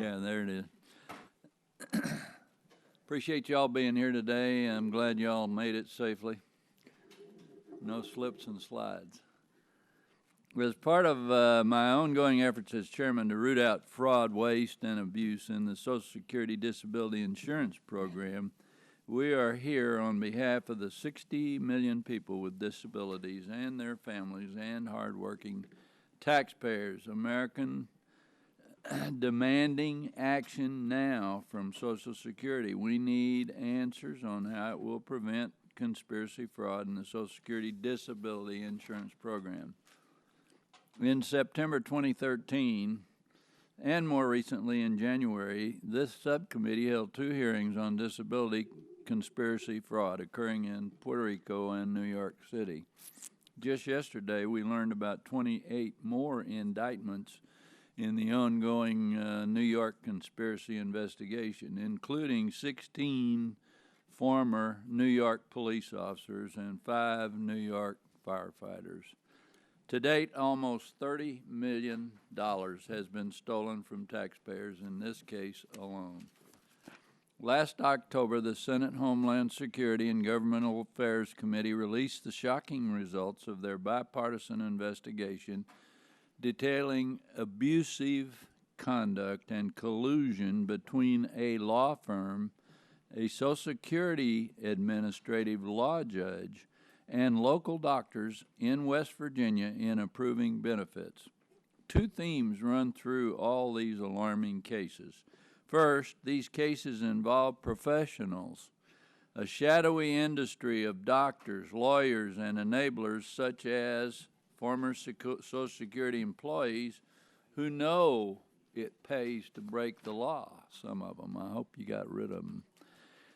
Yeah, there it is. Appreciate y'all being here today. I'm glad y'all made it safely. No slips and slides. As part of my ongoing efforts as chairman to root out fraud, waste, and abuse in the Social Security Disability Insurance Program, we are here on behalf of the 60 million people with disabilities and their families and hardworking taxpayers, American, demanding action now from Social Security. We need answers on how it will prevent conspiracy fraud in the Social Security Disability Insurance Program. In September 2013, and more recently in January, this subcommittee held 2 hearings on disability conspiracy fraud occurring in Puerto Rico and New York City. Just yesterday, we learned about 28 more indictments in the ongoing New York conspiracy investigation, including 16 former New York police officers and 5 New York firefighters. To date, almost $30 million has been stolen from taxpayers in this case alone. Last October, the Senate Homeland Security and Governmental Affairs Committee released the shocking results of their bipartisan investigation detailing abusive conduct and collusion between a law firm, a Social Security administrative law judge, and local doctors in West Virginia in approving benefits. 2 themes run through all these alarming cases. First, these cases involve professionals, a shadowy industry of doctors, lawyers, and enablers such as former Social Security employees who know it pays to break the law, some of them. I hope you got rid of them.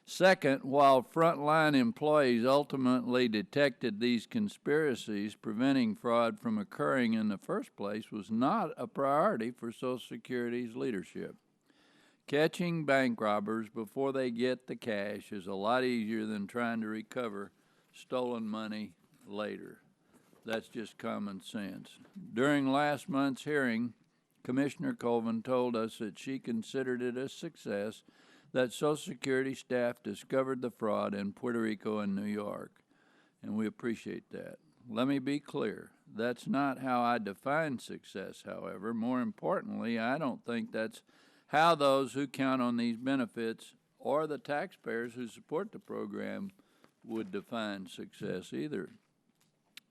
Second, while frontline employees ultimately detected these conspiracies, preventing fraud from occurring in the first place was not a priority for Social Security's leadership. Catching bank robbers before they get the cash is a lot easier than trying to recover stolen money later. That's just common sense. During last month's hearing, Commissioner Colvin told us that she considered it a success that Social Security staff discovered the fraud in Puerto Rico and New York, and we appreciate that. Let me be clear. That's not how I define success, however. More importantly, I don't think that's how those who count on these benefits or the taxpayers who support the program would define success either.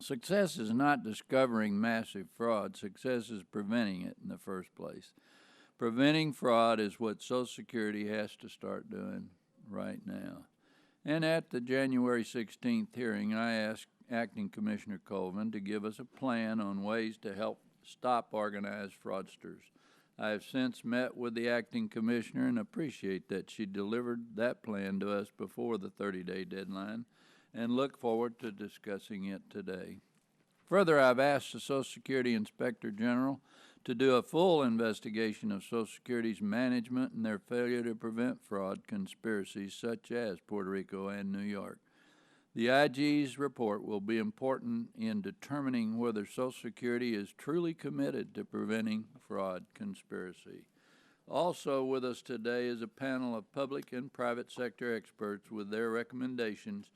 Success is not discovering massive fraud. Success is preventing it in the first place. Preventing fraud is what Social Security has to start doing right now. And at the January 16th hearing, I asked Acting Commissioner Colvin to give us a plan on ways to help stop organized fraudsters. I have since met with the Acting Commissioner and appreciate that she delivered that plan to us before the 30-day deadline and look forward to discussing it today. Further, I've asked the Social Security Inspector General to do a full investigation of Social Security's management and their failure to prevent fraud conspiracies such as Puerto Rico and New York. The IG's report will be important in determining whether Social Security is truly committed to preventing fraud conspiracy. Also with us today is a panel of public and private sector experts with their recommendations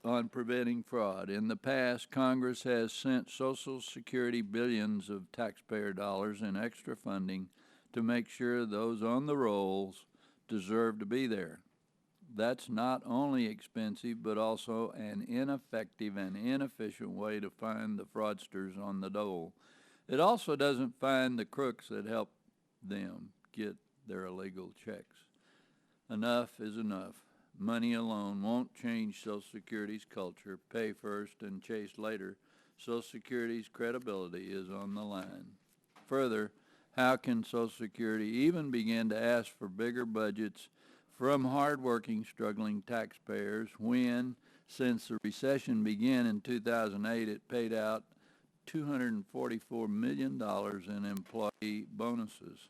on preventing fraud. In the past, Congress has sent Social Security billions of taxpayer dollars in extra funding to make sure those on the rolls deserve to be there. That's not only expensive, but also an ineffective and inefficient way to find the fraudsters on the dole. It also doesn't find the crooks that help them get their illegal checks. Enough is enough. Money alone won't change Social Security's culture. Pay first and chase later. Social Security's credibility is on the line. Further, how can Social Security even begin to ask for bigger budgets from hardworking, struggling taxpayers when, since the recession began in 2008, it paid out $244 million in employee bonuses,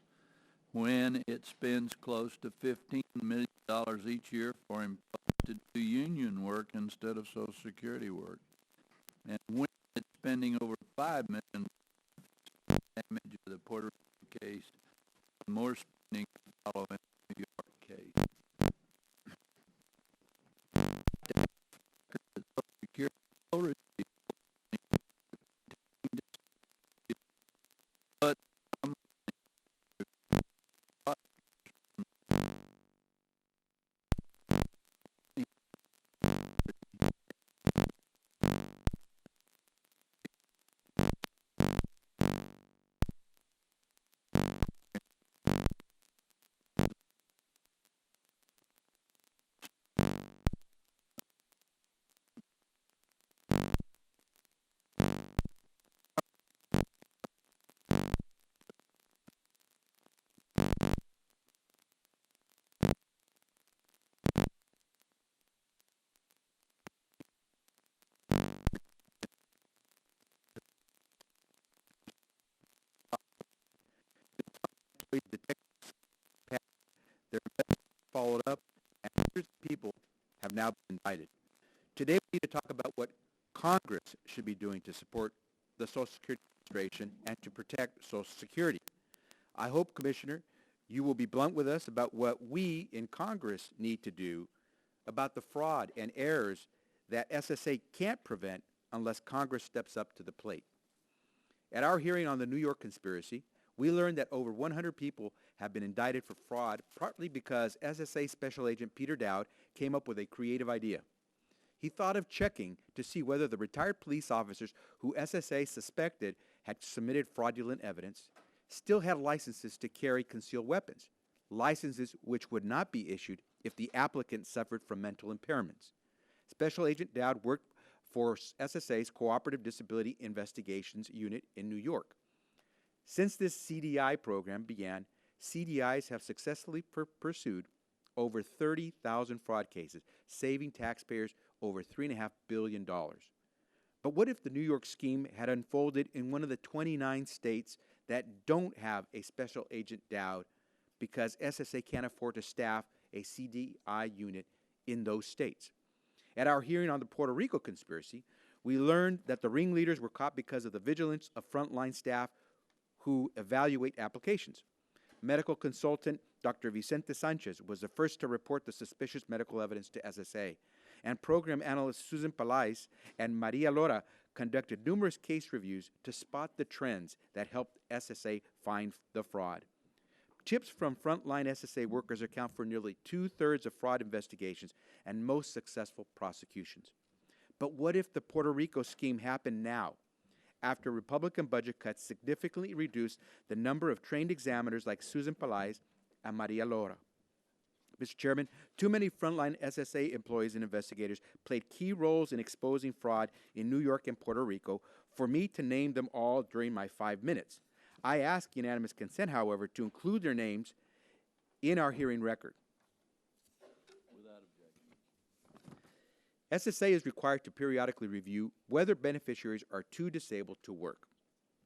when it spends close to $15 million each year for employees to do union work instead of Social Security work, and when it's spending over $5 million to damage the Puerto Rico case more spending following the New York case. Security will receive, but their message followed up, and hundreds of people have now been indicted. Today we need to talk about what Congress should be doing to support the Social Security Administration and to protect Social Security. I hope, Commissioner, you will be blunt with us about what we in Congress need to do about the fraud and errors that SSA can't prevent unless Congress steps up to the plate. At our hearing on the New York conspiracy, we learned that over 100 people have been indicted for fraud, partly because SSA Special Agent Peter Dowd came up with a creative idea. He thought of checking to see whether the retired police officers who SSA suspected had submitted fraudulent evidence still had licenses to carry concealed weapons, licenses which would not be issued if the applicant suffered from mental impairments. Special Agent Dowd worked for SSA's Cooperative Disability Investigations Unit in New York. Since this CDI program began, CDIs have successfully pursued over 30,000 fraud cases, saving taxpayers over $3.5 billion. But what if the New York scheme had unfolded in one of the 29 states that don't have a Special Agent Dowd because SSA can't afford to staff a CDI unit in those states? At our hearing on the Puerto Rico conspiracy, we learned that the ringleaders were caught because of the vigilance of frontline staff who evaluate applications. Medical consultant Dr. Vicente Sanchez was the first to report the suspicious medical evidence to SSA, and program analyst Susan Palais and Maria Lora conducted numerous case reviews to spot the trends that helped SSA find the fraud. Tips from frontline SSA workers account for nearly two-thirds of fraud investigations and most successful prosecutions. But what if the Puerto Rico scheme happened now, after Republican budget cuts significantly reduced the number of trained examiners like Susan Palais and Maria Lora? Mr. Chairman, too many frontline SSA employees and investigators played key roles in exposing fraud in New York and Puerto Rico for me to name them all during my 5 minutes. I ask unanimous consent, however, to include their names in our hearing record. Without objection. SSA is required to periodically review whether beneficiaries are too disabled to work.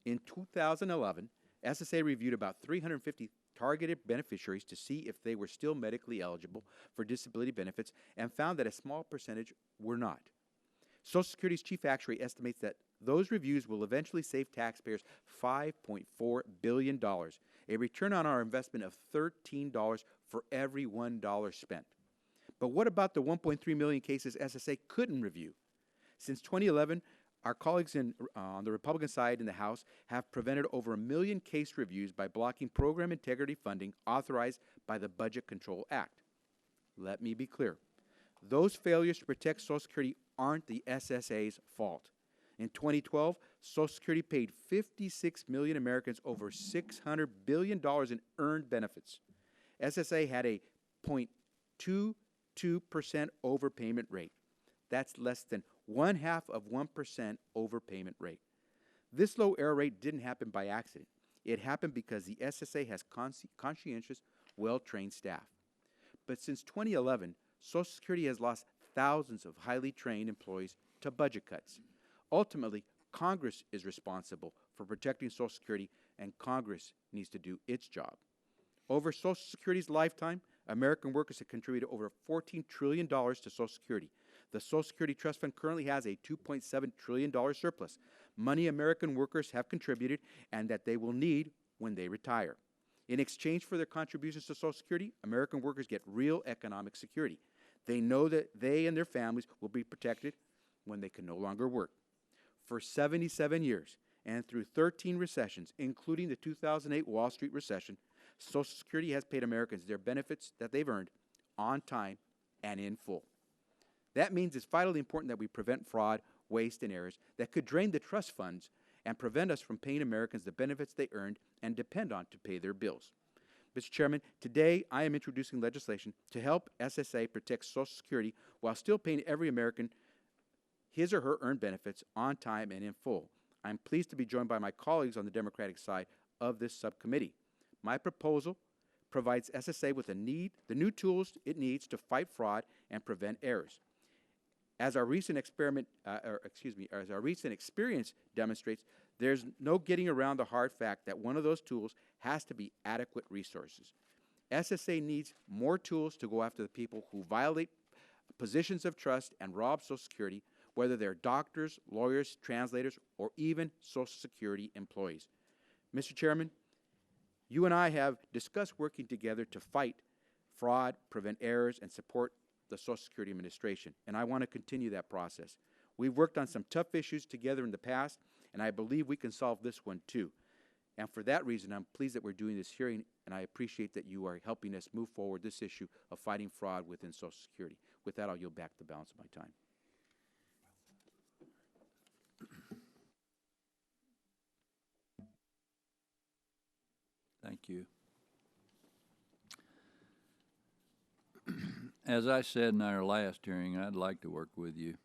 In 2011, SSA reviewed about 350 targeted beneficiaries to see if they were still medically eligible for disability benefits and found that a small percentage were not. Social Security's chief actuary estimates that those reviews will eventually save taxpayers $5.4 billion, a return on our investment of $13 for every $1 spent. But what about the 1.3 million cases SSA couldn't review? Since 2011, our colleagues on the Republican side in the House have prevented over 1 million case reviews by blocking program integrity funding authorized by the Budget Control Act. Let me be clear. Those failures to protect Social Security aren't the SSA's fault. In 2012, Social Security paid 56 million Americans over $600 billion in earned benefits. SSA had a 0.22% overpayment rate. That's less than 0.5% overpayment rate. This low error rate didn't happen by accident. It happened because the SSA has conscientious, well-trained staff. But since 2011, Social Security has lost thousands of highly trained employees to budget cuts. Ultimately, Congress is responsible for protecting Social Security, and Congress needs to do its job. Over Social Security's lifetime, American workers have contributed over $14 trillion to Social Security. The Social Security Trust Fund currently has a $2.7 trillion surplus, money American workers have contributed and that they will need when they retire. In exchange for their contributions to Social Security, American workers get real economic security. They know that they and their families will be protected when they can no longer work. For 77 years and through 13 recessions, including the 2008 Wall Street recession, Social Security has paid Americans their benefits that they've earned on time and in full. That means it's vitally important that we prevent fraud, waste, and errors that could drain the trust funds and prevent us from paying Americans the benefits they earned and depend on to pay their bills. Mr. Chairman, today I am introducing legislation to help SSA protect Social Security while still paying every American his or her earned benefits on time and in full. I'm pleased to be joined by my colleagues on the Democratic side of this subcommittee. My proposal provides SSA with the new tools it needs to fight fraud and prevent errors. As our recent experience demonstrates, there's no getting around the hard fact that one of those tools has to be adequate resources. SSA needs more tools to go after the people who violate positions of trust and rob Social Security, whether they're doctors, lawyers, translators, or even Social Security employees. Mr. Chairman, you and I have discussed working together to fight fraud, prevent errors, and support the Social Security Administration, and I want to continue that process. We've worked on some tough issues together in the past, and I believe we can solve this one too. And for that reason, I'm pleased that we're doing this hearing, and I appreciate that you are helping us move forward this issue of fighting fraud within Social Security. With that, I'll yield back the balance of my time. Thank you. As I said in our last hearing, I'd like to work with you.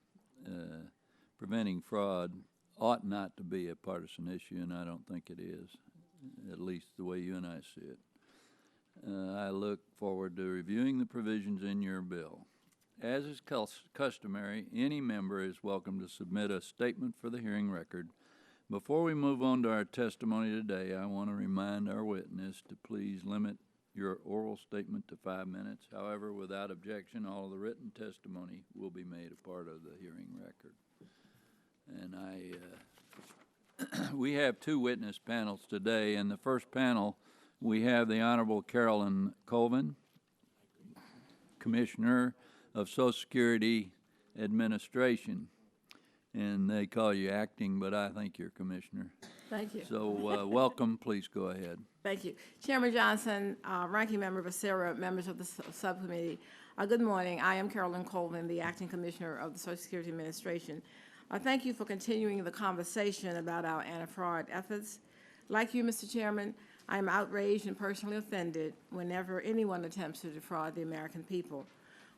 Preventing fraud ought not to be a partisan issue, and I don't think it is, at least the way you and I see it. I look forward to reviewing the provisions in your bill. As is customary, any member is welcome to submit a statement for the hearing record. Before we move on to our testimony today, I want to remind our witness to please limit your oral statement to 5 minutes. However, without objection, all of the written testimony will be made a part of the hearing record. And we have two witness panels today. In the first panel, we have the Honorable Carolyn Colvin, Commissioner of Social Security Administration. And they call you acting, but I think you're commissioner. Thank you. So welcome. Please go ahead. Thank you. Chairman Johnson, Ranking Member Becerra, members of the subcommittee, good morning. I am Carolyn Colvin, the acting commissioner of the Social Security Administration. Thank you for continuing the conversation about our anti-fraud efforts. Like you, Mr. Chairman, I am outraged and personally offended whenever anyone attempts to defraud the American people.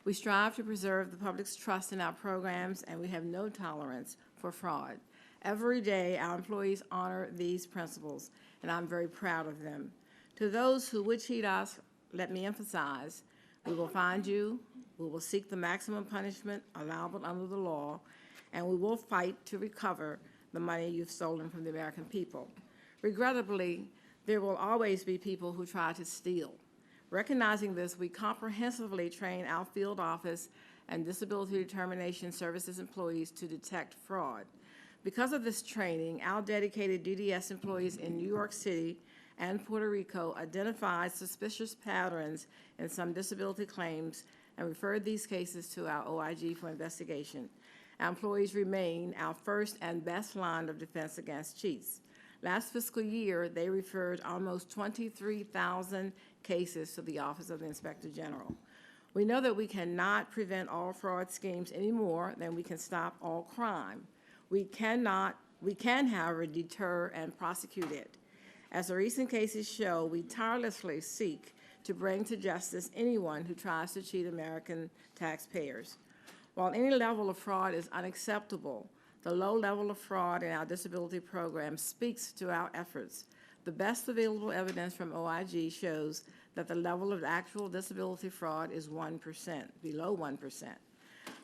We strive to preserve the public's trust in our programs, and we have no tolerance for fraud. Every day, our employees honor these principles, and I'm very proud of them. To those who would cheat us, let me emphasize, we will find you, we will seek the maximum punishment allowable under the law, and we will fight to recover the money you've stolen from the American people. Regrettably, there will always be people who try to steal. Recognizing this, we comprehensively train our field office and disability determination services employees to detect fraud. Because of this training, our dedicated DDS employees in New York City and Puerto Rico identified suspicious patterns in some disability claims and referred these cases to our OIG for investigation. Our employees remain our first and best line of defense against cheats. Last fiscal year, they referred almost 23,000 cases to the Office of the Inspector General. We know that we cannot prevent all fraud schemes any more than we can stop all crime. We can, however, deter and prosecute it. As the recent cases show, we tirelessly seek to bring to justice anyone who tries to cheat American taxpayers. While any level of fraud is unacceptable, the low level of fraud in our disability program speaks to our efforts. The best available evidence from OIG shows that the level of actual disability fraud is 1%, below 1%.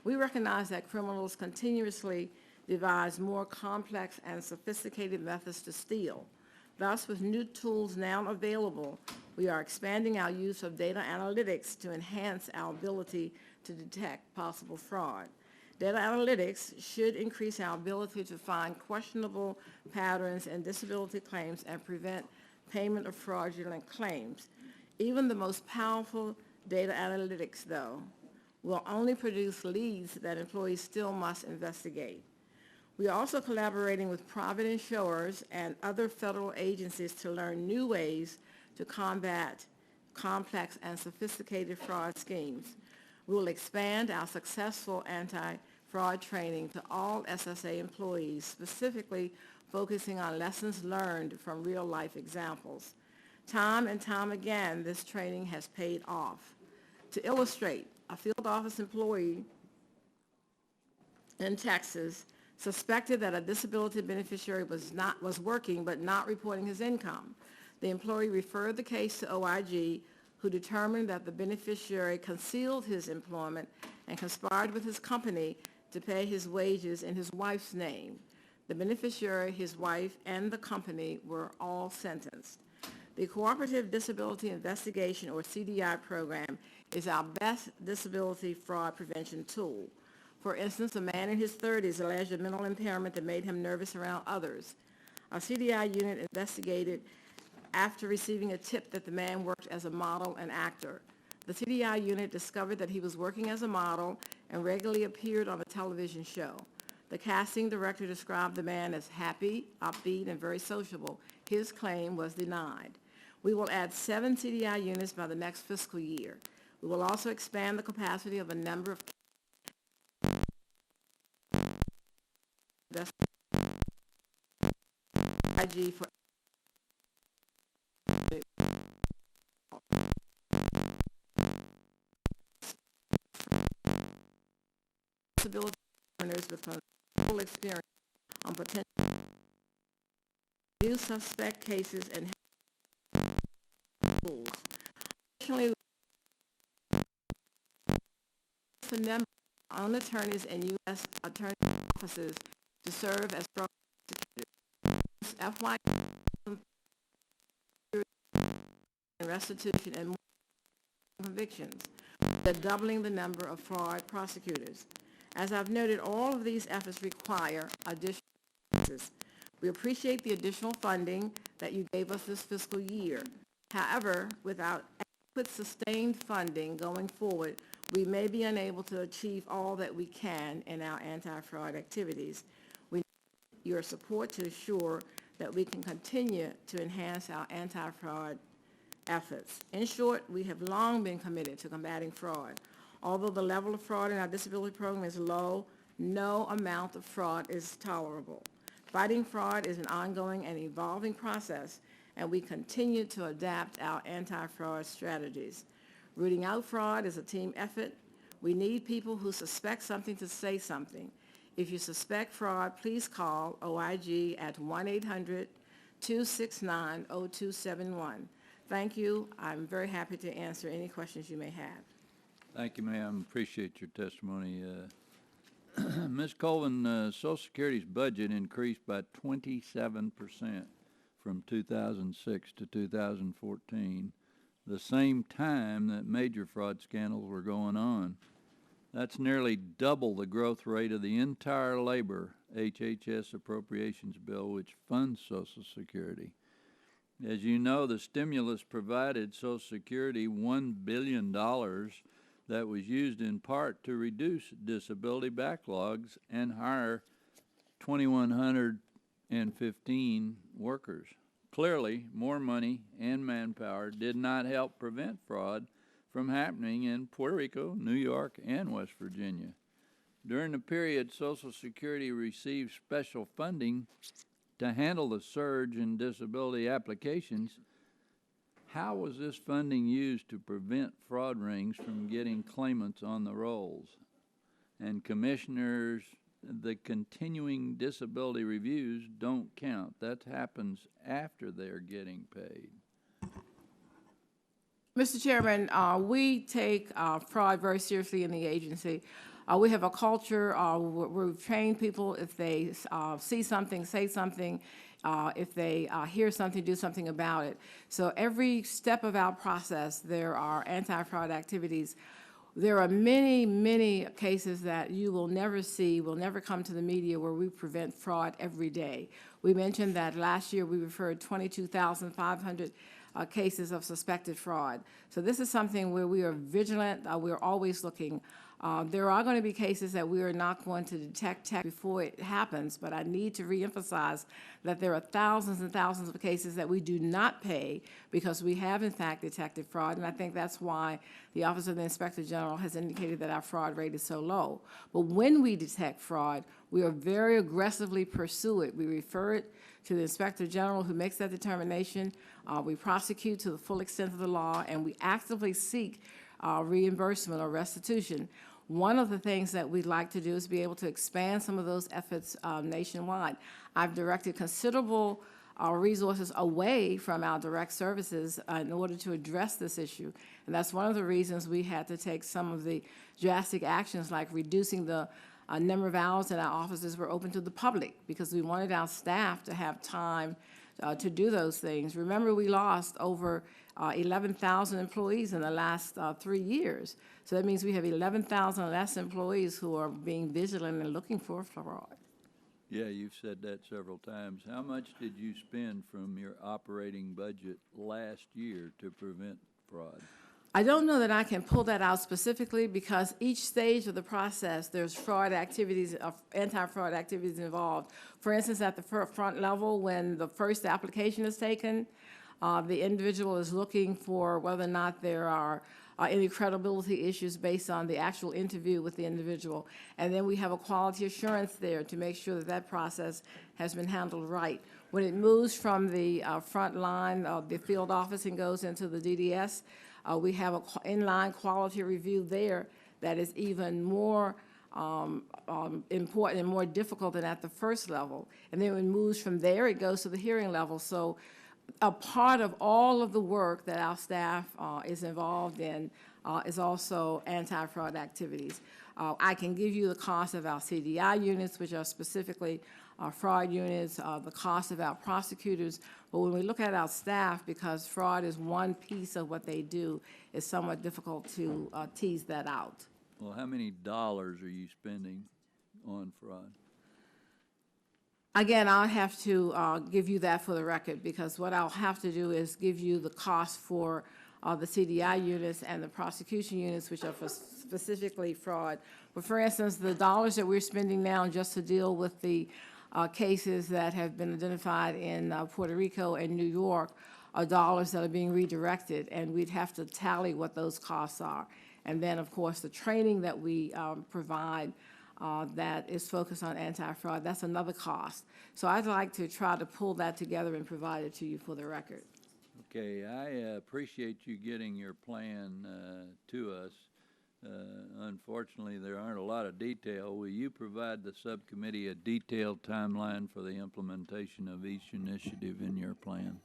We recognize that criminals continuously devise more complex and sophisticated methods to steal. Thus, with new tools now available, we are expanding our use of data analytics to enhance our ability to detect possible fraud. Data analytics should increase our ability to find questionable patterns in disability claims and prevent payment of fraudulent claims. Even the most powerful data analytics, though, will only produce leads that employees still must investigate. We are also collaborating with private insurers and other federal agencies to learn new ways to combat complex and sophisticated fraud schemes. We will expand our successful anti-fraud training to all SSA employees, specifically focusing on lessons learned from real-life examples. Time and time again, this training has paid off. To illustrate, a field office employee in Texas suspected that a disability beneficiary was working but not reporting his income. The employee referred the case to OIG, who determined that the beneficiary concealed his employment and conspired with his company to pay his wages in his wife's name. The beneficiary, his wife, and the company were all sentenced. The Cooperative Disability Investigation, or CDI program, is our best disability fraud prevention tool. For instance, a man in his 30s alleged a mental impairment that made him nervous around others. Our CDI unit investigated after receiving a tip that the man worked as a model and actor. The CDI unit discovered that he was working as a model and regularly appeared on a television show. The casting director described the man as happy, upbeat, and very sociable. His claim was denied. We will add 7 CDI units by the next fiscal year. We will also expand the capacity of a number of IG for disability owners with full experience on potential new suspect cases and schools. Additionally, the number of own attorneys and U.S. attorney offices to serve as drug prosecutors. FY and restitution and more convictions. They're doubling the number of fraud prosecutors. As I've noted, all of these efforts require additional resources. We appreciate the additional funding that you gave us this fiscal year. However, without adequate sustained funding going forward, we may be unable to achieve all that we can in our anti-fraud activities. We need your support to ensure that we can continue to enhance our anti-fraud efforts. In short, we have long been committed to combating fraud. Although the level of fraud in our disability program is low, no amount of fraud is tolerable. Fighting fraud is an ongoing and evolving process, and we continue to adapt our anti-fraud strategies. Rooting out fraud is a team effort. We need people who suspect something to say something. If you suspect fraud, please call OIG at 1-800-269-0271. Thank you. I'm very happy to answer any questions you may have. Thank you, ma'am. Appreciate your testimony. Ms. Colvin, Social Security's budget increased by 27% from 2006 to 2014, the same time that major fraud scandals were going on. That's nearly double the growth rate of the entire labor HHS appropriations bill, which funds Social Security. As you know, the stimulus provided Social Security $1 billion that was used in part to reduce disability backlogs and hire 2,115 workers. Clearly, more money and manpower did not help prevent fraud from happening in Puerto Rico, New York, and West Virginia. During the period, Social Security received special funding to handle the surge in disability applications. How was this funding used to prevent fraud rings from getting claimants on the rolls? And commissioners, the continuing disability reviews don't count. That happens after they're getting paid. Mr. Chairman, we take fraud very seriously in the agency. We have a culture where we've trained people, if they see something, say something. If they hear something, do something about it. So every step of our process, there are anti-fraud activities. There are many, many cases that you will never see, will never come to the media where we prevent fraud every day. We mentioned that last year we referred 22,500 cases of suspected fraud. So this is something where we are vigilant. We're always looking. There are going to be cases that we are not going to detect before it happens, but I need to reemphasize that there are thousands and thousands of cases that we do not pay because we have, in fact, detected fraud, and I think that's why the Office of the Inspector General has indicated that our fraud rate is so low. But when we detect fraud, we are very aggressively pursue it. We refer it to the Inspector General who makes that determination. We prosecute to the full extent of the law, and we actively seek reimbursement or restitution. One of the things that we'd like to do is be able to expand some of those efforts nationwide. I've directed considerable resources away from our direct services in order to address this issue. And that's one of the reasons we had to take some of the drastic actions like reducing the number of hours that our offices were open to the public because we wanted our staff to have time to do those things. Remember, we lost over 11,000 employees in the last 3 years. So that means we have 11,000 less employees who are being vigilant and looking for fraud. Yeah, you've said that several times. How much did you spend from your operating budget last year to prevent fraud? I don't know that I can pull that out specifically because each stage of the process, there's fraud activities, anti-fraud activities involved. For instance, at the front level, when the first application is taken, the individual is looking for whether or not there are any credibility issues based on the actual interview with the individual. And then we have a quality assurance there to make sure that that process has been handled right. When it moves from the front line of the field office and goes into the DDS, we have an inline quality review there that is even more important and more difficult than at the first level. And then when it moves from there, it goes to the hearing level. So a part of all of the work that our staff is involved in is also anti-fraud activities. I can give you the cost of our CDI units, which are specifically fraud units, the cost of our prosecutors. But when we look at our staff, because fraud is one piece of what they do, it's somewhat difficult to tease that out. Well, how many dollars are you spending on fraud? Again, I'll have to give you that for the record, because what I'll have to do is give you the cost for the CDI units and the prosecution units, which are for specifically fraud. But for instance, the dollars that we're spending now just to deal with the cases that have been identified in Puerto Rico and New York are dollars that are being redirected, and we'd have to tally what those costs are. And then, of course, the training that we provide that is focused on anti-fraud, that's another cost. So I'd like to try to pull that together and provide it to you for the record. Okay, I appreciate you getting your plan to us. Unfortunately, there aren't a lot of detail. Will you provide the subcommittee a detailed timeline for the implementation of each initiative in your plan?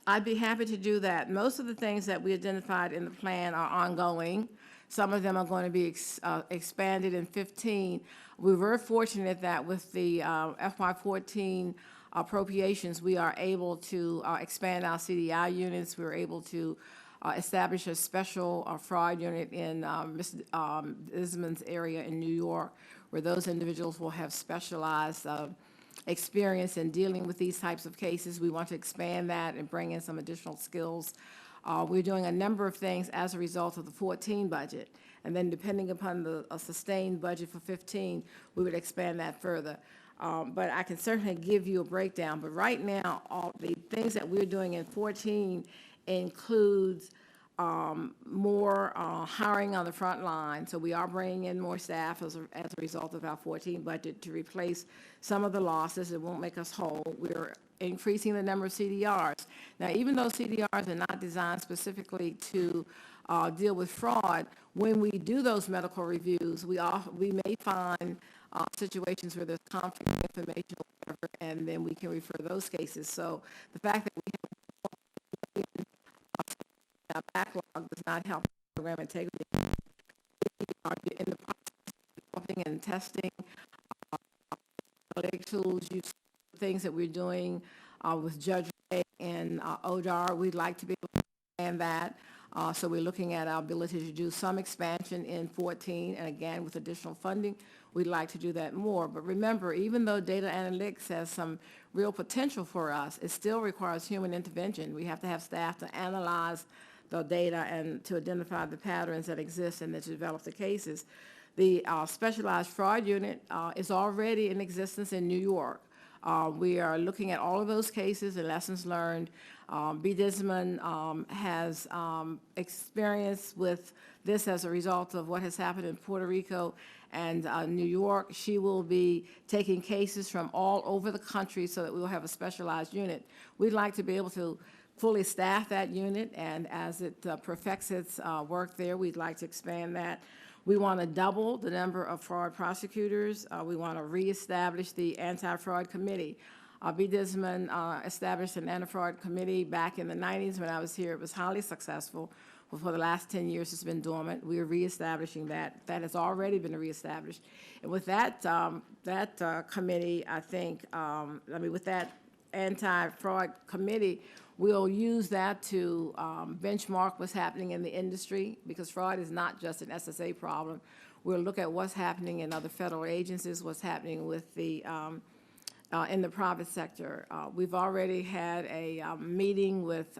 I'd be happy to do that. Most of the things that we identified in the plan are ongoing. Some of them are going to be expanded in 15. We were fortunate that with the FY14 appropriations, we are able to expand our CDI units. We were able to establish a special fraud unit in Ms. Isman's area in New York, where those individuals will have specialized experience in dealing with these types of cases. We want to expand that and bring in some additional skills. We're doing a number of things as a result of the 14 budget. And then depending upon the sustained budget for 15, we would expand that further. But I can certainly give you a breakdown. But right now, all the things that we're doing in 14 includes more hiring on the front line. So we are bringing in more staff as a result of our 14 budget to replace some of the losses. It won't make us whole. We're increasing the number of CDRs. Now, even though CDRs are not designed specifically to deal with fraud, when we do those medical reviews, we may find situations where there's conflict of information or whatever, and then we can refer those cases. So the fact that we have our backlog does not help program integrity. We are in the process of developing and testing tools, things that we're doing with Judge Ray and ODAR. We'd like to be able to expand that. So we're looking at our ability to do some expansion in 14, and again, with additional funding, we'd like to do that more. But remember, even though data analytics has some real potential for us, it still requires human intervention. We have to have staff to analyze the data and to identify the patterns that exist and to develop the cases. The specialized fraud unit is already in existence in New York. We are looking at all of those cases and lessons learned. B. Disman has experience with this as a result of what has happened in Puerto Rico and New York. She will be taking cases from all over the country so that we will have a specialized unit. We'd like to be able to fully staff that unit, and as it perfects its work there, we'd like to expand that. We want to double the number of fraud prosecutors. We want to reestablish the anti-fraud committee. B. Disman established an anti-fraud committee back in the 90s when I was here. It was highly successful. Well, for the last 10 years, it's been dormant. We are reestablishing that. That has already been reestablished. And with that, committee, I think, with that anti-fraud committee, we'll use that to benchmark what's happening in the industry, because fraud is not just an SSA problem. We'll look at what's happening in other federal agencies, what's happening with the in the private sector. We've already had a meeting with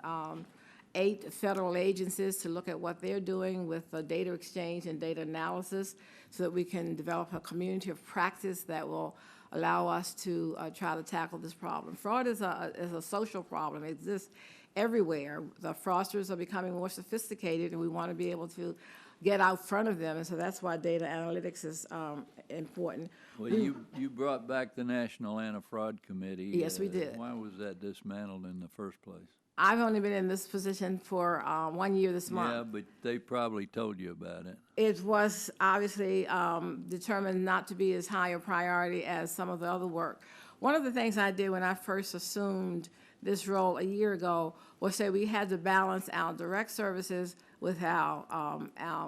8 federal agencies to look at what they're doing with data exchange and data analysis so that we can develop a community of practice that will allow us to try to tackle this problem. Fraud is a social problem. It exists everywhere. The fraudsters are becoming more sophisticated, and we want to be able to get out front of them, and so that's why data analytics is important. Well, you brought back the National Anti-Fraud Committee. Yes, we did. Why was that dismantled in the first place? I've only been in this position for 1 year this month. Yeah, but they probably told you about it. It was obviously determined not to be as high a priority as some of the other work. One of the things I did when I first assumed this role a year ago was say we had to balance our direct services with our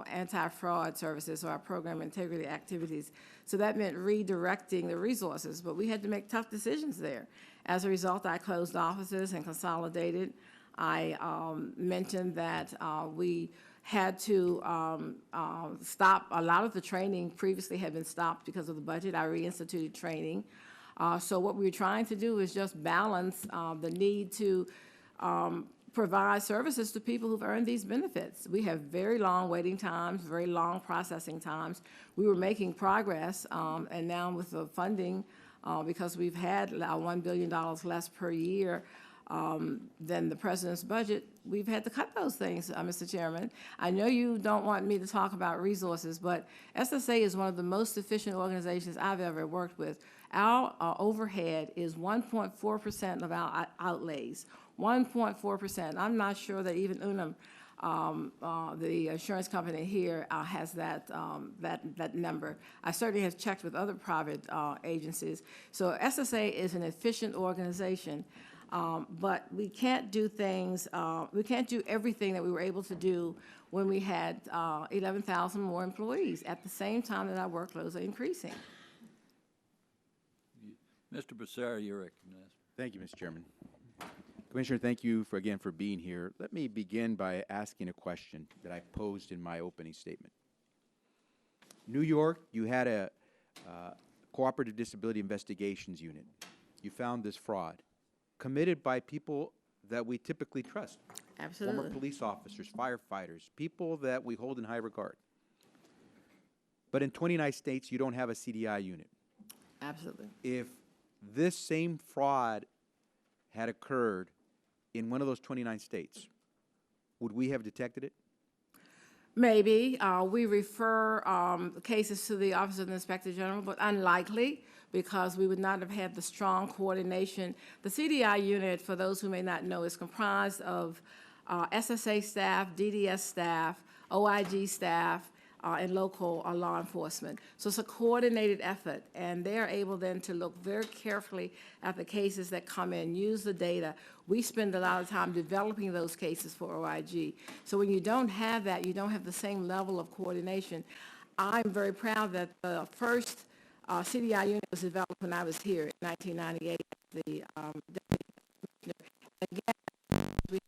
anti-fraud services, or our program integrity activities. So that meant redirecting the resources, but we had to make tough decisions there. As a result, I closed offices and consolidated. I mentioned that we had to stop. A lot of the training previously had been stopped because of the budget. I reinstituted training. So what we were trying to do is just balance the need to provide services to people who've earned these benefits. We have very long waiting times, very long processing times. We were making progress, and now with the funding, because we've had $1 billion less per year than the president's budget, we've had to cut those things, Mr. Chairman. I know you don't want me to talk about resources, but SSA is one of the most efficient organizations I've ever worked with. Our overhead is 1.4% of our outlays. 1.4%. I'm not sure that even Unum, the insurance company here, has that number. I certainly have checked with other private agencies. So SSA is an efficient organization, but we can't do things. We can't do everything that we were able to do when we had 11,000 more employees at the same time that our workloads are increasing. Mr. Becerra, you're recognized. Thank you, Mr. Chairman. Commissioner, thank you again for being here. Let me begin by asking a question that I posed in my opening statement. New York, you had a cooperative disability investigations unit. You found this fraud committed by people that we typically trust. Absolutely. Former police officers, firefighters, people that we hold in high regard. But in 29 states, you don't have a CDI unit. Absolutely. If this same fraud had occurred in one of those 29 states, would we have detected it? Maybe. We refer cases to the Office of the Inspector General, but unlikely, because we would not have had the strong coordination. The CDI unit, for those who may not know, is comprised of SSA staff, DDS staff, OIG staff, and local law enforcement. So it's a coordinated effort, and they're able then to look very carefully at the cases that come in, use the data. We spend a lot of time developing those cases for OIG. So when you don't have that, you don't have the same level of coordination. I'm very proud that the first CDI unit was developed when I was here in 1998, the deputy commissioner. Again, we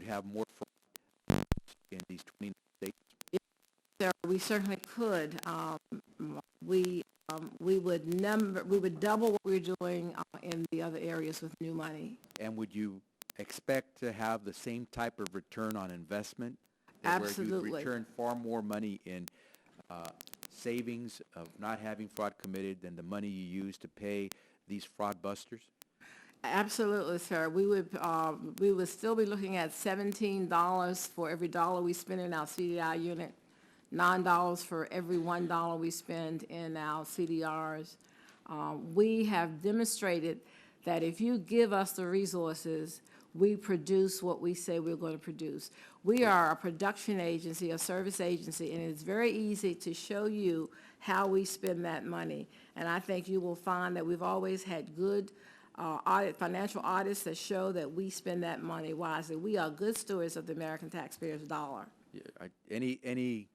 have more fraud in these 29 states? Sir, we certainly could. We would double what we're doing in the other areas with new money. And would you expect to have the same type of return on investment? Where Absolutely. you'd return far more money in savings of not having fraud committed than the money you use to pay these fraud busters? Absolutely, sir. We would still be looking at $17 for every dollar we spend in our CDI unit, $9 for every $1 we spend in our CDRs. We have demonstrated that if you give us the resources, we produce what we say we're going to produce. We are a production agency, a service agency, and it's very easy to show you how we spend that money. And I think you will find that we've always had good financial audits that show that we spend that money wisely. We are good stewards of the American taxpayer's dollar. Yeah, any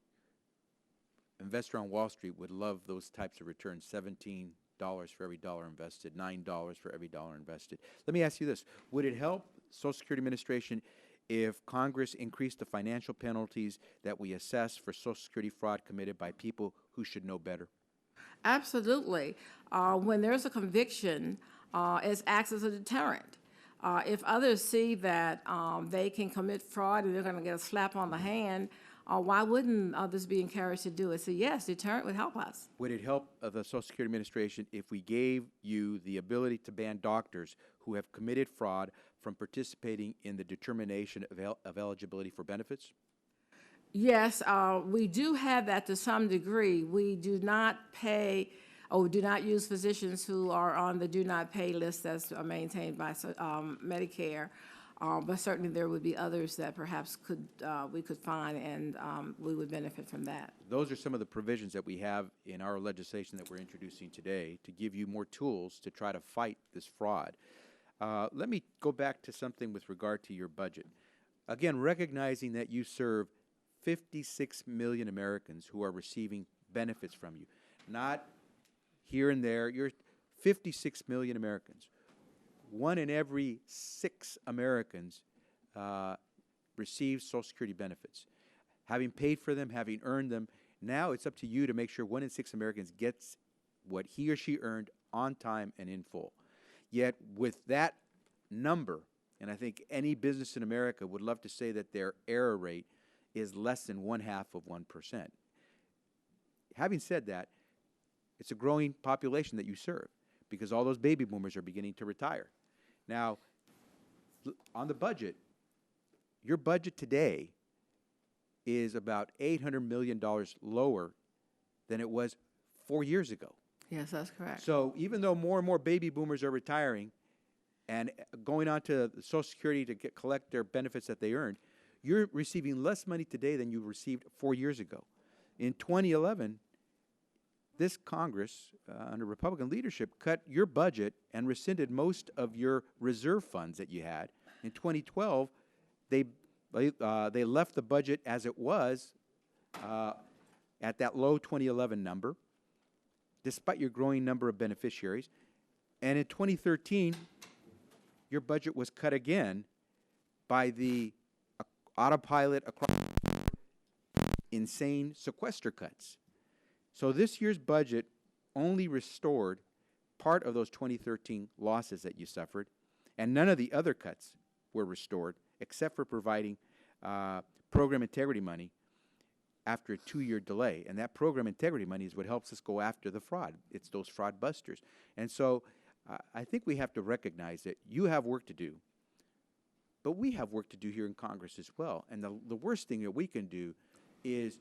investor on Wall Street would love those types of returns, $17 for every dollar invested, $9 for every dollar invested. Let me ask you this. Would it help Social Security Administration if Congress increased the financial penalties that we assess for Social Security fraud committed by people who should know better? Absolutely. When there's a conviction, it acts as a deterrent. If others see that they can commit fraud and they're going to get a slap on the hand, why wouldn't others be encouraged to do it? So yes, deterrent would help us. Would it help the Social Security Administration if we gave you the ability to ban doctors who have committed fraud from participating in the determination of eligibility for benefits? Yes, we do have that to some degree. We do not pay or do not use physicians who are on the do not pay list that's maintained by Medicare. But certainly there would be others that perhaps we could find, and we would benefit from that. Those are some of the provisions that we have in our legislation that we're introducing today to give you more tools to try to fight this fraud. Let me go back to something with regard to your budget. Again, recognizing that you serve 56 million Americans who are receiving benefits from you, not here and there. You're 56 million Americans. 1 in every 6 Americans receive Social Security benefits. Having paid for them, having earned them, now it's up to you to make sure 1 in 6 Americans gets what he or she earned on time and in full. Yet with that number, and I think any business in America would love to say that their error rate is less than 0.5%. Having said that, it's a growing population that you serve because all those baby boomers are beginning to retire. Now, on the budget, your budget today is about $800 million lower than it was 4 years ago. Yes, that's correct. So even though more and more baby boomers are retiring and going on to Social Security to collect their benefits that they earned, you're receiving less money today than you received 4 years ago. In 2011, this Congress, under Republican leadership, cut your budget and rescinded most of your reserve funds that you had. In 2012, they left the budget as it was at that low 2011 number, despite your growing number of beneficiaries. And in 2013, your budget was cut again by the autopilot across insane sequester cuts. So this year's budget only restored part of those 2013 losses that you suffered, and none of the other cuts were restored except for providing program integrity money after a 2-year delay. And that program integrity money is what helps us go after the fraud. It's those fraud busters. And so I think we have to recognize that you have work to do, but we have work to do here in Congress as well. And the worst thing that we can do is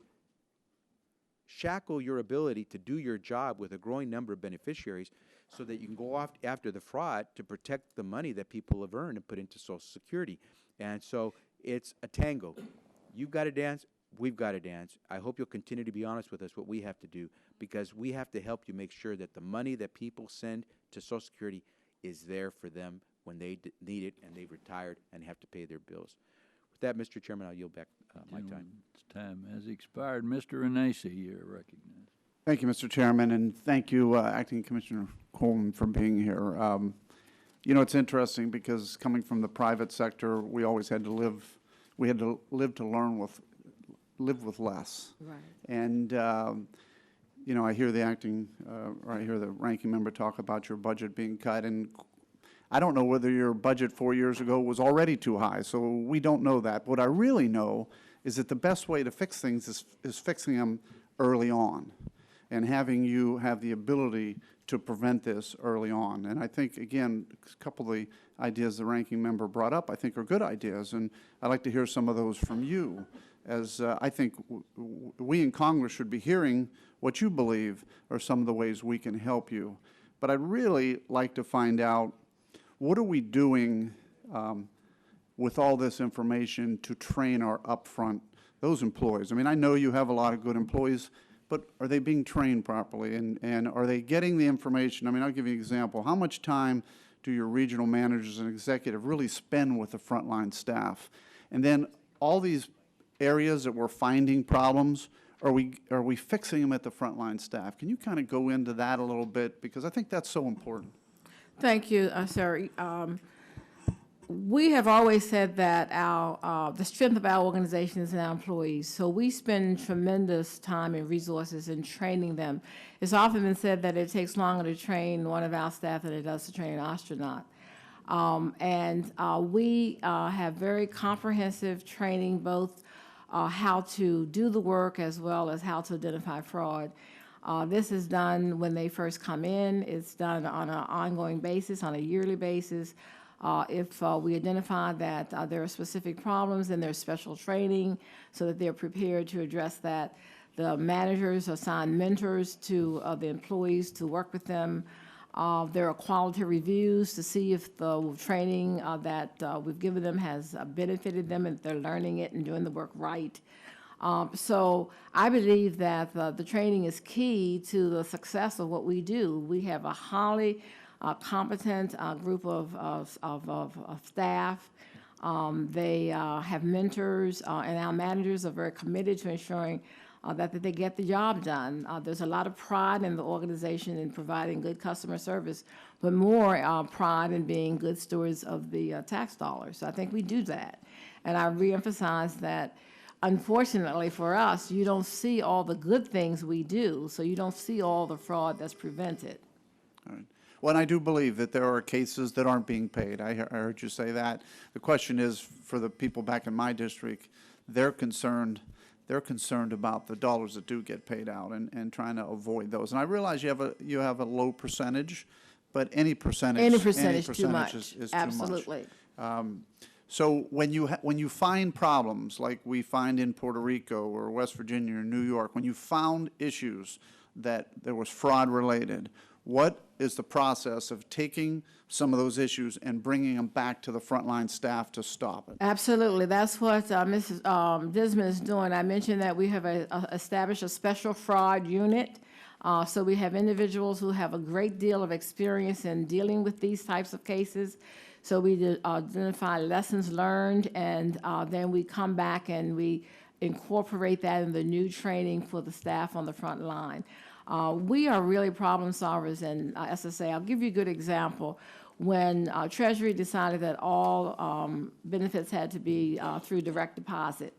shackle your ability to do your job with a growing number of beneficiaries so that you can go off after the fraud to protect the money that people have earned and put into Social Security. And so it's a tango. You've got to dance. We've got to dance. I hope you'll continue to be honest with us what we have to do, because we have to help you make sure that the money that people send to Social Security is there for them when they need it and they've retired and have to pay their bills. With that, Mr. Chairman, I'll yield back my time. Time has expired. Mr. Renacci, you're recognized. Thank you, Mr. Chairman, and thank you, Acting Commissioner Coleman, for being here. You know, it's interesting because coming from the private sector, we always had to live we had to live with less. Right. And, you know, I hear the I hear the ranking member talk about your budget being cut, and I don't know whether your budget 4 years ago was already too high, so we don't know that. What I really know is that the best way to fix things is fixing them early on, and having you have the ability to prevent this early on. And I think, again, a couple of the ideas the ranking member brought up, I think are good ideas, and I'd like to hear some of those from you, as I think we in Congress should be hearing what you believe are some of the ways we can help you. But I'd really like to find out, what are we doing with all this information to train our upfront, those employees? I mean, I know you have a lot of good employees, but are they being trained properly, and are they getting the information? I mean, I'll give you an example. How much time do your regional managers and executive really spend with the frontline staff? And then all these areas that we're finding problems, are we fixing them at the frontline staff? Can you kind of go into that a little bit, because I think that's so important. Thank you, sir. We have always said that the strength of our organization is in our employees, so we spend tremendous time and resources in training them. It's often been said that it takes longer to train one of our staff than it does to train an astronaut. We have very comprehensive training, both how to do the work as well as how to identify fraud. This is done when they first come in. It's done on an ongoing basis, on a yearly basis. If we identify that there are specific problems, then there's special training so that they're prepared to address that. The managers assign mentors to the employees to work with them. There are quality reviews to see if the training that we've given them has benefited them, and if they're learning it and doing the work right. So I believe that the training is key to the success of what we do. We have a highly competent group of staff. They have mentors, and our managers are very committed to ensuring that they get the job done. There's a lot of pride in the organization in providing good customer service, but more pride in being good stewards of the tax dollars. So I think we do that. And I reemphasize that, unfortunately for us, you don't see all the good things we do, so you don't see all the fraud that's prevented. All right. Well, and I do believe that there are cases that aren't being paid. I heard you say that. The question is, for the people back in my district, they're concerned about the dollars that do get paid out, and trying to avoid those. And I realize you have a low percentage, but any percentage Too much. is Absolutely. too much. So when you find problems like we find in Puerto Rico or West Virginia or New York, when you found issues that there was fraud related, what is the process of taking some of those issues and bringing them back to the frontline staff to stop it? Absolutely. That's what Mrs. Disman is doing. I mentioned that we have established a special fraud unit. So we have individuals who have a great deal of experience in dealing with these types of cases. So we identify lessons learned, and then we come back and we incorporate that in the new training for the staff on the front line. We are really problem solvers in SSA. I'll give you a good example. When Treasury decided that all benefits had to be through direct deposit,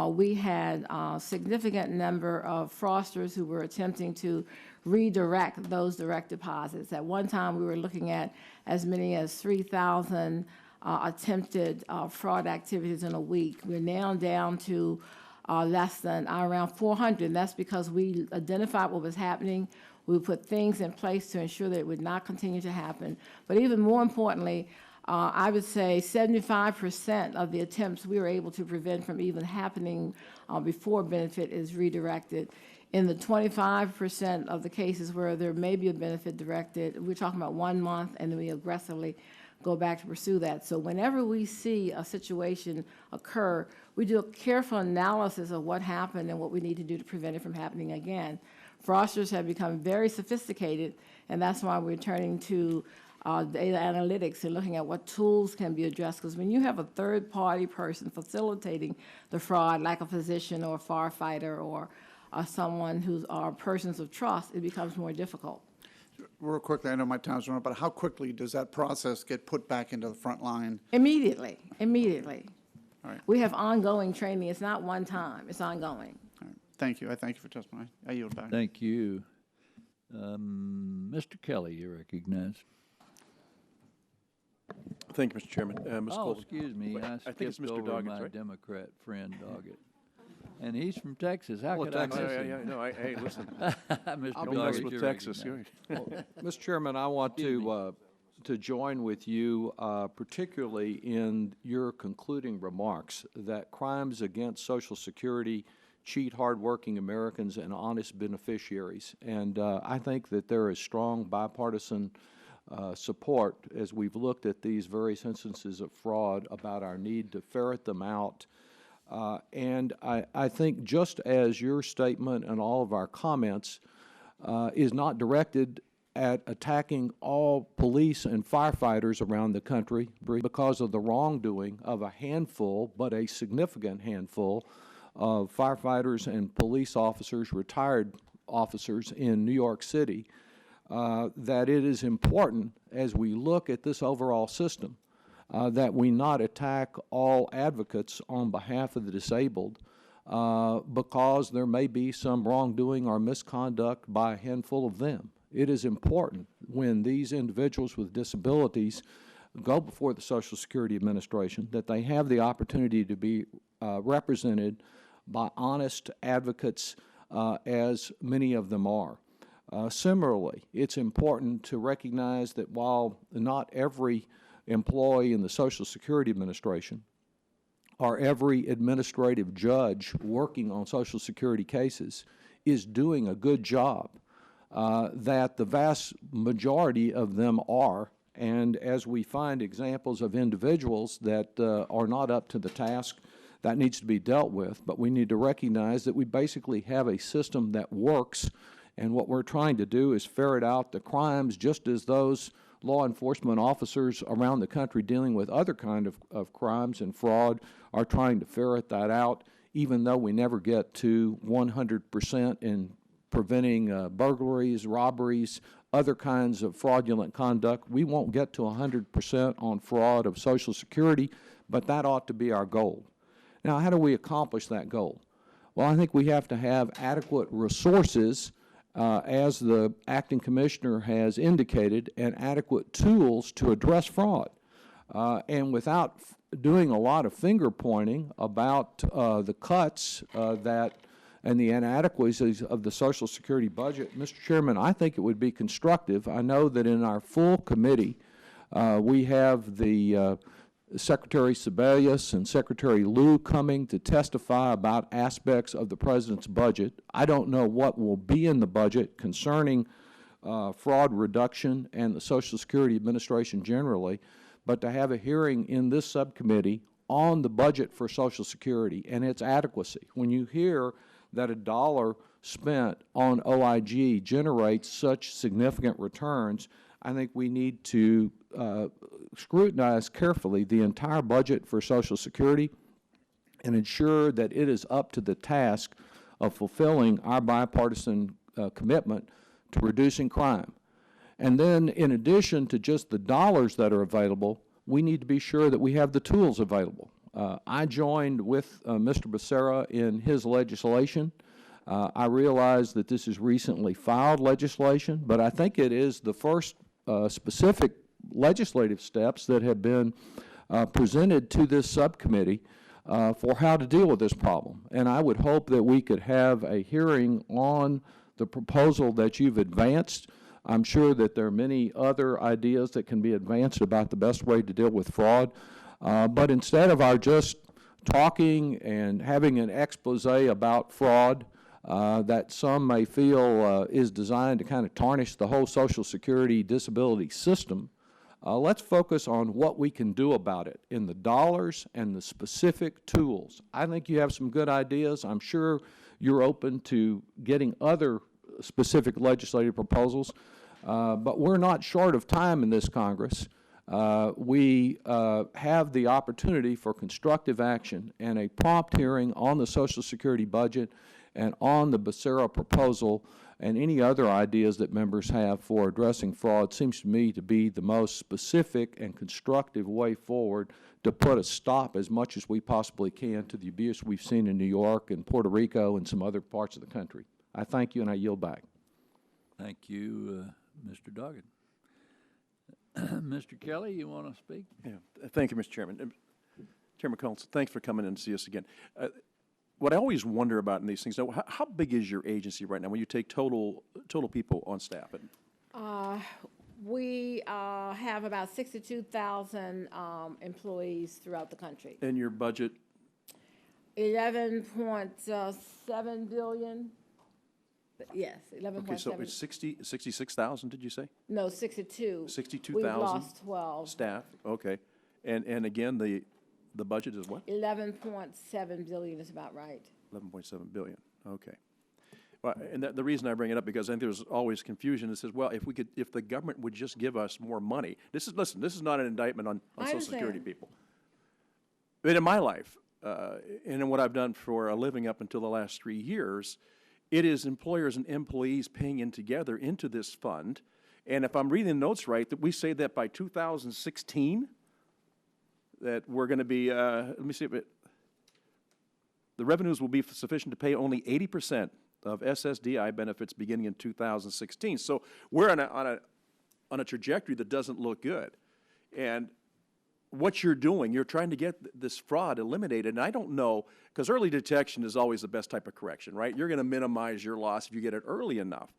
we had a significant number of fraudsters who were attempting to redirect those direct deposits. At one time, we were looking at as many as 3,000 attempted fraud activities in a week. We're now down to less than around 400. And that's because we identified what was happening. We put things in place to ensure that it would not continue to happen. But even more importantly, I would say 75% of the attempts we were able to prevent from even happening before benefit is redirected. In the 25% of the cases where there may be a benefit directed, we're talking about 1 month, and then we aggressively go back to pursue that. So whenever we see a situation occur, we do a careful analysis of what happened and what we need to do to prevent it from happening again. Fraudsters have become very sophisticated, and that's why we're turning to data analytics and looking at what tools can be addressed. Because when you have a third-party person facilitating the fraud, like a physician or a firefighter or someone who's persons of trust, it becomes more difficult. Real quickly, I know my time's running, but how quickly does that process get put back into the front line? Immediately. All right. We have ongoing training. It's not one time. It's ongoing. All right. Thank you. I thank you for testimony. I yield back. Thank you. Mr. Kelly, you're recognized. Thank you, Mr. Chairman. Ms. Oh, Colvin. excuse me, I I think it's skipped Mr. over Doggett, my right? Democrat friend Doggett. And he's from Texas. How Well, could I Texas, miss yeah, him? no, hey, listen, Mr. don't mess Doggett, with you're Texas. recognized. Mr. Chairman, I want to join with you, particularly in your concluding remarks that crimes against Social Security cheat hardworking Americans and honest beneficiaries. And I think that there is strong bipartisan support as we've looked at these various instances of fraud about our need to ferret them out. And I think just as your statement and all of our comments is not directed at attacking all police and firefighters around the country because of the wrongdoing of a handful, but a significant handful, of firefighters and police officers, retired officers in New York City, that it is important as we look at this overall system that we not attack all advocates on behalf of the disabled because there may be some wrongdoing or misconduct by a handful of them. It is important when these individuals with disabilities go before the Social Security Administration that they have the opportunity to be represented by honest advocates, as many of them are. Similarly, it's important to recognize that while not every employee in the Social Security Administration or every administrative judge working on Social Security cases is doing a good job, that the vast majority of them are, and as we find examples of individuals that are not up to the task, that needs to be dealt with, but we need to recognize that we basically have a system that works, and what we're trying to do is ferret out the crimes just as those law enforcement officers around the country dealing with other kind of crimes and fraud are trying to ferret that out, even though we never get to 100% in preventing burglaries, robberies, other kinds of fraudulent conduct. We won't get to 100% on fraud of Social Security, but that ought to be our goal. Now, how do we accomplish that goal? Well, I think we have to have adequate resources, as the acting commissioner has indicated, and adequate tools to address fraud. And without doing a lot of finger pointing about the cuts and the inadequacies of the Social Security budget, Mr. Chairman, I think it would be constructive. I know that in our full committee, we have the Secretary Sebelius and Secretary Liu coming to testify about aspects of the President's budget. I don't know what will be in the budget concerning fraud reduction and the Social Security Administration generally, but to have a hearing in this subcommittee on the budget for Social Security and its adequacy. When you hear that a dollar spent on OIG generates such significant returns, I think we need to scrutinize carefully the entire budget for Social Security and ensure that it is up to the task of fulfilling our bipartisan commitment to reducing crime. And then, in addition to just the dollars that are available, we need to be sure that we have the tools available. I joined with Mr. Becerra in his legislation. I realize that this is recently filed legislation, but I think it is the first specific legislative steps that have been presented to this subcommittee for how to deal with this problem. And I would hope that we could have a hearing on the proposal that you've advanced. I'm sure that there are many other ideas that can be advanced about the best way to deal with fraud. But instead of our just talking and having an expose about fraud that some may feel is designed to kind of tarnish the whole Social Security disability system, let's focus on what we can do about it in the dollars and the specific tools. I think you have some good ideas. I'm sure you're open to getting other specific legislative proposals, but we're not short of time in this Congress. We have the opportunity for constructive action and a prompt hearing on the Social Security budget and on the Becerra proposal and any other ideas that members have for addressing fraud seems to me to be the most specific and constructive way forward to put a stop as much as we possibly can to the abuse we've seen in New York and Puerto Rico and some other parts of the country. I thank you, and I yield back. Thank you, Mr. Doggett. Mr. Kelly, you want to speak? Yeah, thank you, Mr. Chairman. Chairman Collins, thanks for coming in to see us again. What I always wonder about in these things, now, how big is your agency right now when you take total people on staff? We have about 62,000 employees throughout the country. And your budget? 11.7 billion. Yes, 11.7. Okay, so it's 66,000, did you say? No, 62. 62,000? We've lost 12. Staff, okay. And again, the budget is what? 11.7 billion is about right. 11.7 billion, okay. Well, and the reason I bring it up, because I think there's always confusion. It says, well, if the government would just give us more money. Listen, this is not an indictment on Social Security people. But in my life, and in what I've done for a living up until the last 3 years, it is employers and employees paying in together into this fund. And if I'm reading the notes right, that we say that by 2016, that we're going to be, let me see if it, the revenues will be sufficient to pay only 80% of SSDI benefits beginning in 2016. So we're on a trajectory that doesn't look good. And what you're doing, you're trying to get this fraud eliminated. And I don't know, because early detection is always the best type of correction, right? You're going to minimize your loss if you get it early enough.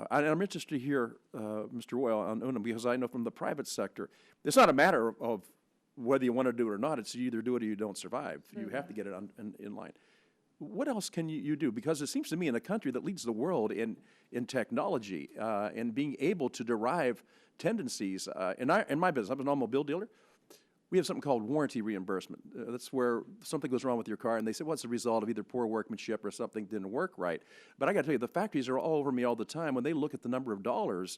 I'm interested to hear, Mr. Royal, on Unum, because I know from the private sector, it's not a matter of whether you want to do it or not. It's you either do it or you don't survive. You have to get it in line. What else can you do? Because it seems to me in a country that leads the world in technology and being able to derive tendencies. In my business, I'm an automobile dealer. We have something called warranty reimbursement. That's where something goes wrong with your car, and they say, well, it's a result of either poor workmanship or something didn't work right. But I got to tell you, the factories are all over me all the time. When they look at the number of dollars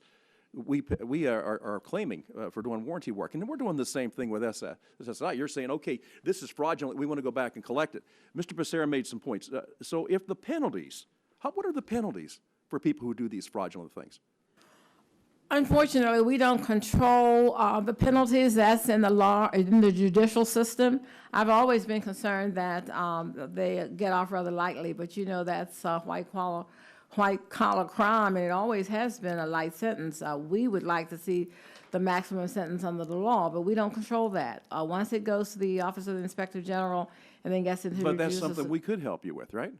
we are claiming for doing warranty work, and we're doing the same thing with SSI. You're saying, okay, this is fraudulent. We want to go back and collect it. Mr. Becerra made some points. So if the penalties, what are the penalties for people who do these fraudulent things? Unfortunately, we don't control the penalties. That's in the law, in the judicial system. I've always been concerned that they get off rather lightly, but you know that's white collar crime, and it always has been a light sentence. We would like to see the maximum sentence under the law, but we don't control that. Once it goes to the Office of the Inspector General and then gets into But that's something we could help you with, right?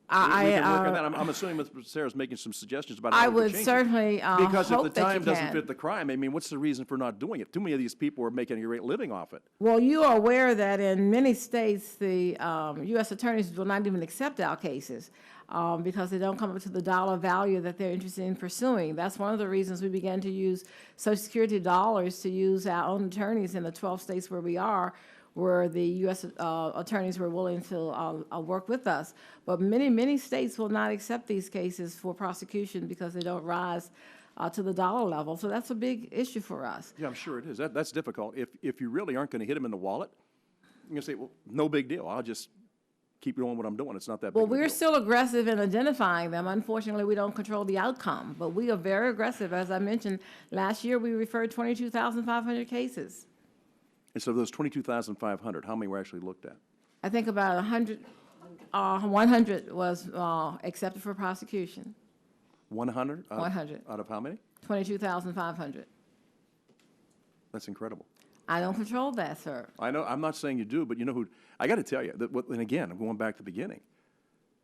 We I can work on that. I'm assuming Mr. Sarah's making some suggestions about I how to would change it. certainly Because if hope the that you time doesn't can. fit the crime, I mean, what's the reason for not doing it? Too many of these people are making a great living off it. Well, you are aware that in many states, the U.S. attorneys will not even accept our cases because they don't come up to the dollar value that they're interested in pursuing. That's one of the reasons we began to use Social Security dollars to use our own attorneys in the 12 states where we are, where the U.S. Attorneys were willing to work with us. But many states will not accept these cases for prosecution because they don't rise to the dollar level. So that's a big issue for us. Yeah, I'm sure it is. That's difficult. If you really aren't going to hit them in the wallet, you're going to say, well, no big deal. I'll just keep doing what I'm doing. It's not that big Well, of a we're deal. still aggressive in identifying them. Unfortunately, we don't control the outcome, but we are very aggressive. As I mentioned, last year we referred 22,500 cases. And so those 22,500, how many were actually looked at? I think about 100 was accepted for prosecution. 100? 100. Out of how many? 22,500. That's incredible. I don't control that, sir. I know, I'm not saying you do, but you know who, I got to tell you, and again, I'm going back to the beginning.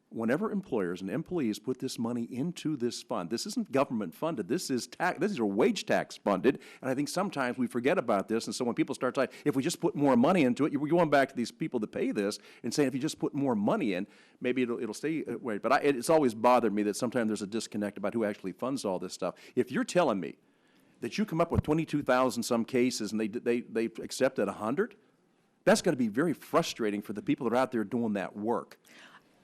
Whenever employers and employees put this money into this fund, this isn't government funded, this is wage tax funded, and I think sometimes we forget about this, and so when people start saying, if we just put more money into it, we're going back to these people that pay this and saying, if you just put more money in, maybe it'll stay away. But it's always bothered me that sometimes there's a disconnect about who actually funds all this stuff. If you're telling me that you come up with 22,000 some cases and they accepted 100, that's going to be very frustrating for the people that are out there doing that work.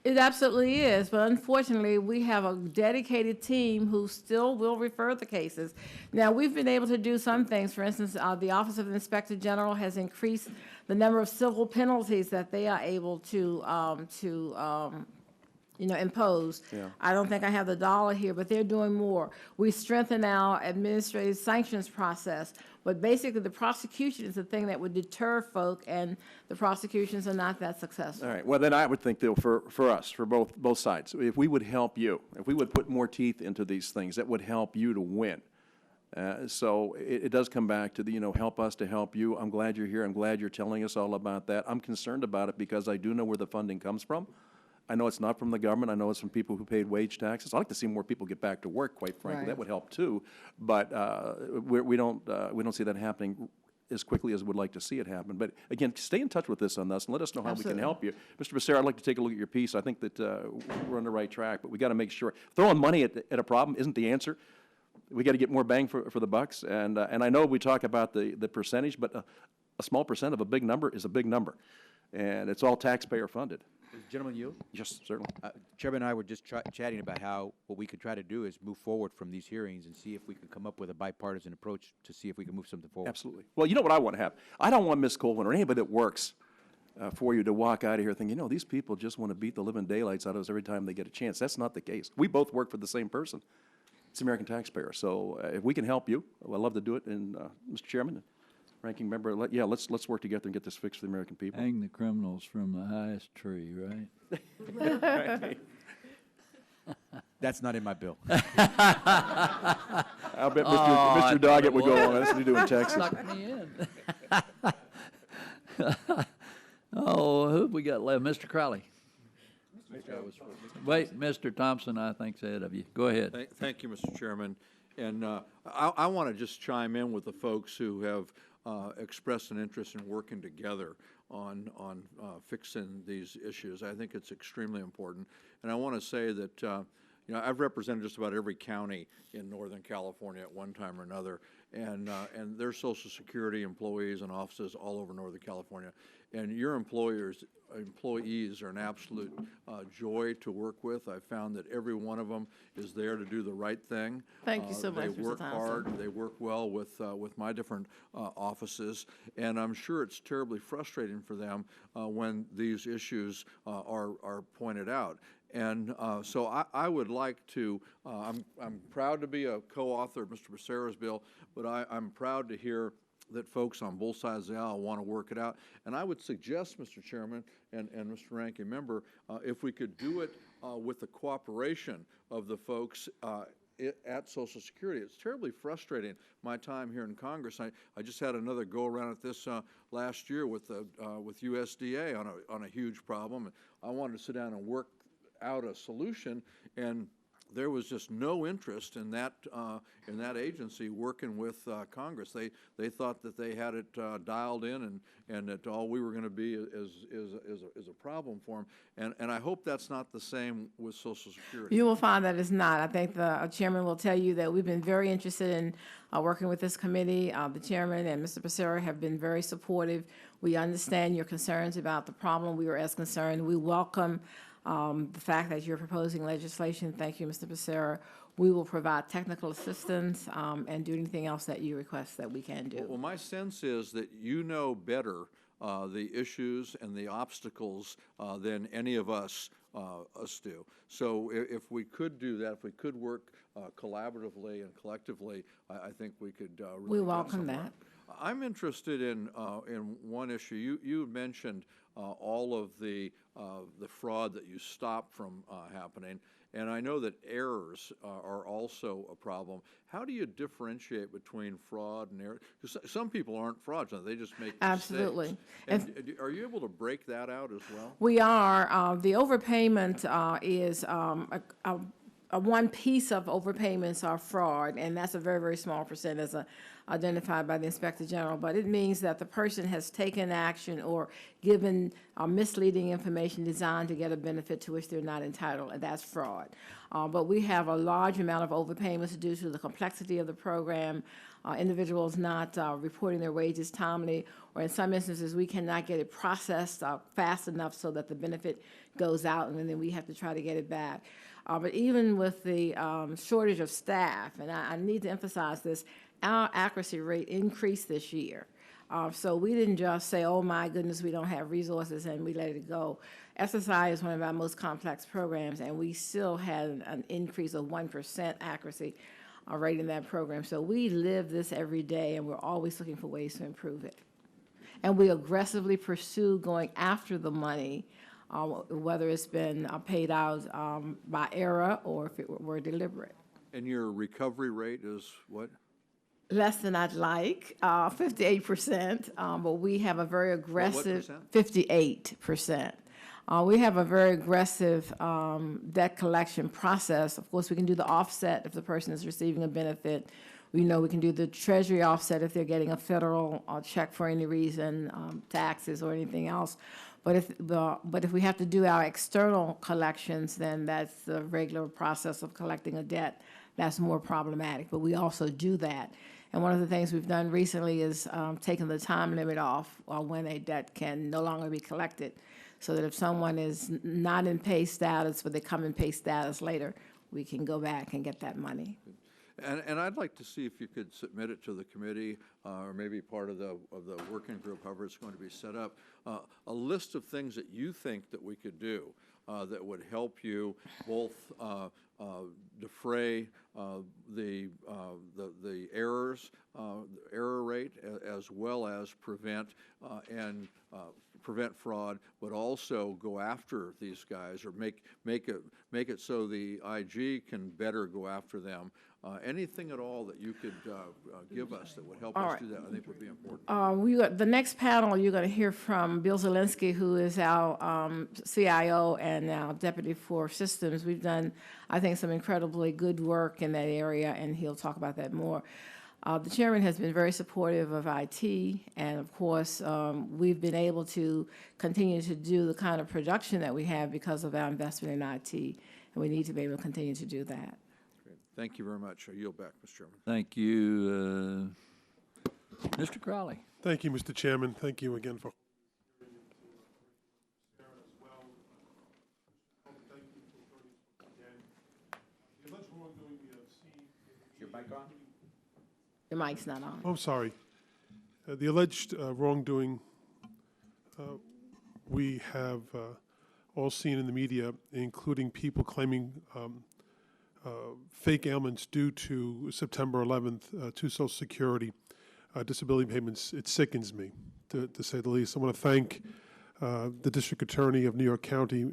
It absolutely is, but unfortunately, we have a dedicated team who still will refer the cases. Now, we've been able to do some things. For instance, the Office of the Inspector General has increased the number of civil penalties that they are able to imposed. Yeah. I don't think I have the dollar here, but they're doing more. We strengthen our administrative sanctions process, but basically the prosecution is the thing that would deter folk, and the prosecutions are not that successful. All right, well, then I would think, though, for us, for both sides, if we would help you, if we would put more teeth into these things, that would help you to win. So it does come back to the, help us to help you. I'm glad you're here. I'm glad you're telling us all about that. I'm concerned about it because I do know where the funding comes from. I know it's not from the government. I know it's from people who paid wage taxes. I'd like to see more people get back to work, quite frankly. Right. That would help too. But we don't see that happening as quickly as we'd like to see it happen. But again, stay in touch with us on this and let us know how we can help you. Mr. Becerra, I'd like to take a look at your piece. I think that we're on the right track, but we got to make sure throwing money at a problem isn't the answer. We got to get more bang for the bucks. And I know we talk about the percentage, but a small percent of a big number is a big number, and it's all taxpayer funded. Gentlemen, you? Yes, certainly. Chairman and I were just chatting about how what we could try to do is move forward from these hearings and see if we could come up with a bipartisan approach to see if we can move something forward. Absolutely. Well, you know what I want to have? I don't want Ms. Colvin or anybody that works for you to walk out of here thinking, these people just want to beat the living daylights out of us every time they get a chance. That's not the case. We both work for the same person. It's the American taxpayer. So if we can help you, I'd love to do it. And Mr. Chairman, Ranking Member, let's work together and get this fixed for the American people. Hang the criminals from the highest tree, right? That's not in my bill. I'll bet Mr. Doggett would go along. That's what we do in Texas. Suck me in. Oh, who have we got left? Mr. Crowley. Wait, Mr. Thompson, I think's ahead of you. Go ahead. Thank you, Mr. Chairman. And I want to just chime in with the folks who have expressed an interest in working together on fixing these issues. I think it's extremely important. And I want to say that, I've represented just about every county in Northern California at one time or another, and there's Social Security employees and offices all over Northern California. And your employees are an absolute joy to work with. I've found that every one of them is there to do the right thing. Thank you so much, Mr. They work Thompson. hard. They work well with my different offices, and I'm sure it's terribly frustrating for them when these issues are pointed out. And so I would like to, I'm proud to be a co-author of Mr. Becerra's bill, but I'm proud to hear that folks on both sides of the aisle want to work it out. And I would suggest, Mr. Chairman and Mr. Ranking Member, if we could do it with the cooperation of the folks at Social Security. It's terribly frustrating, my time here in Congress. I just had another go-around at this last year with USDA on a huge problem. I wanted to sit down and work out a solution, and there was just no interest in that agency working with Congress. They thought that they had it dialed in, and that all we were going to be is a problem for them. And I hope that's not the same with Social Security. You will find that it's not. I think the chairman will tell you that we've been very interested in working with this committee. The chairman and Mr. Becerra have been very supportive. We understand your concerns about the problem. We are as concerned. We welcome the fact that you're proposing legislation. Thank you, Mr. Becerra. We will provide technical assistance and do anything else that you request that we can do. Well, my sense is that you know better the issues and the obstacles than any of us do. So if we could do that, if we could work collaboratively and collectively, I think we could really We welcome that. I'm interested in one issue. You mentioned all of the fraud that you stopped from happening, and I know that errors are also a problem. How do you differentiate between fraud and error? Because some people aren't fraudulent; they just make Absolutely. mistakes. And are you able to break that out as well? We are. The overpayment is one piece of overpayments are fraud, and that's a very, very small percent as identified by the Inspector General. But it means that the person has taken action or given misleading information designed to get a benefit to which they're not entitled, and that's fraud. But we have a large amount of overpayments due to the complexity of the program, individuals not reporting their wages timely, or in some instances, we cannot get it processed fast enough so that the benefit goes out, and then we have to try to get it back. But even with the shortage of staff, and I need to emphasize this, our accuracy rate increased this year. So we didn't just say, oh my goodness, we don't have resources, and we let it go. SSI is one of our most complex programs, and we still had an increase of 1% accuracy rate in that program. So we live this every day, and we're always looking for ways to improve it. And we aggressively pursue going after the money, whether it's been paid out by error or if it were deliberate. And your recovery rate is what? Less than I'd like, 58%, but we have a very aggressive. percent? 58%. We have a very aggressive debt collection process. Of course, we can do the offset if the person is receiving a benefit. We know we can do the Treasury offset if they're getting a federal check for any reason, taxes or anything else. But if we have to do our external collections, then that's the regular process of collecting a debt. That's more problematic, but we also do that. And one of the things we've done recently is taken the time limit off when a debt can no longer be collected, so that if someone is not in pay status, but they come in pay status later, we can go back and get that money. And I'd like to see if you could submit it to the committee, or maybe part of the working group, however it's going to be set up, a list of things that you think that we could do that would help you both defray the errors, error rate, as well as prevent fraud, but also go after these guys, or make it so the IG can better go after them. Anything at all that you could give us that would help us do that, I think would be important. The next panel, you're going to hear from Bill Zielinski, who is our CIO and now Deputy for Systems. We've done, I think, some incredibly good work in that area, and he'll talk about that more. The chairman has been very supportive of IT, and of course, we've been able to continue to do the kind of production that we have because of our investment in IT, and we need to be able to continue to do that. Thank you very much. I yield back, Mr. Chairman. Thank you, Mr. Crowley. Thank you, Mr. Chairman. Thank you again for. Your mic on? Your mic's not on. Oh, I'm sorry. The alleged wrongdoing we have all seen in the media, including people claiming fake ailments due to September 11th to Social Security disability payments, it sickens me, to say the least. I want to thank the District Attorney of New York County,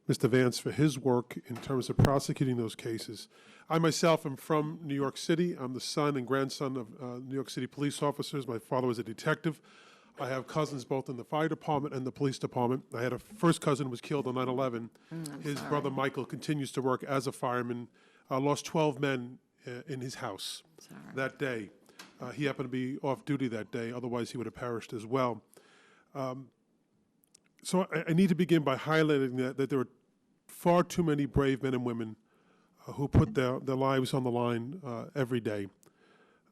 Mr. Vance, for his work in terms of prosecuting those cases. I myself am from New York City. I'm the son and grandson of New York City police officers. My father was a detective. I have cousins both in the fire department and the police department. I had a first cousin who was killed on 9/11. His brother Michael continues to work as a fireman. Lost 12 men in his house that day. He happened to be off duty that day. Otherwise, he would have perished as well. So I need to begin by highlighting that there are far too many brave men and women who put their lives on the line every day.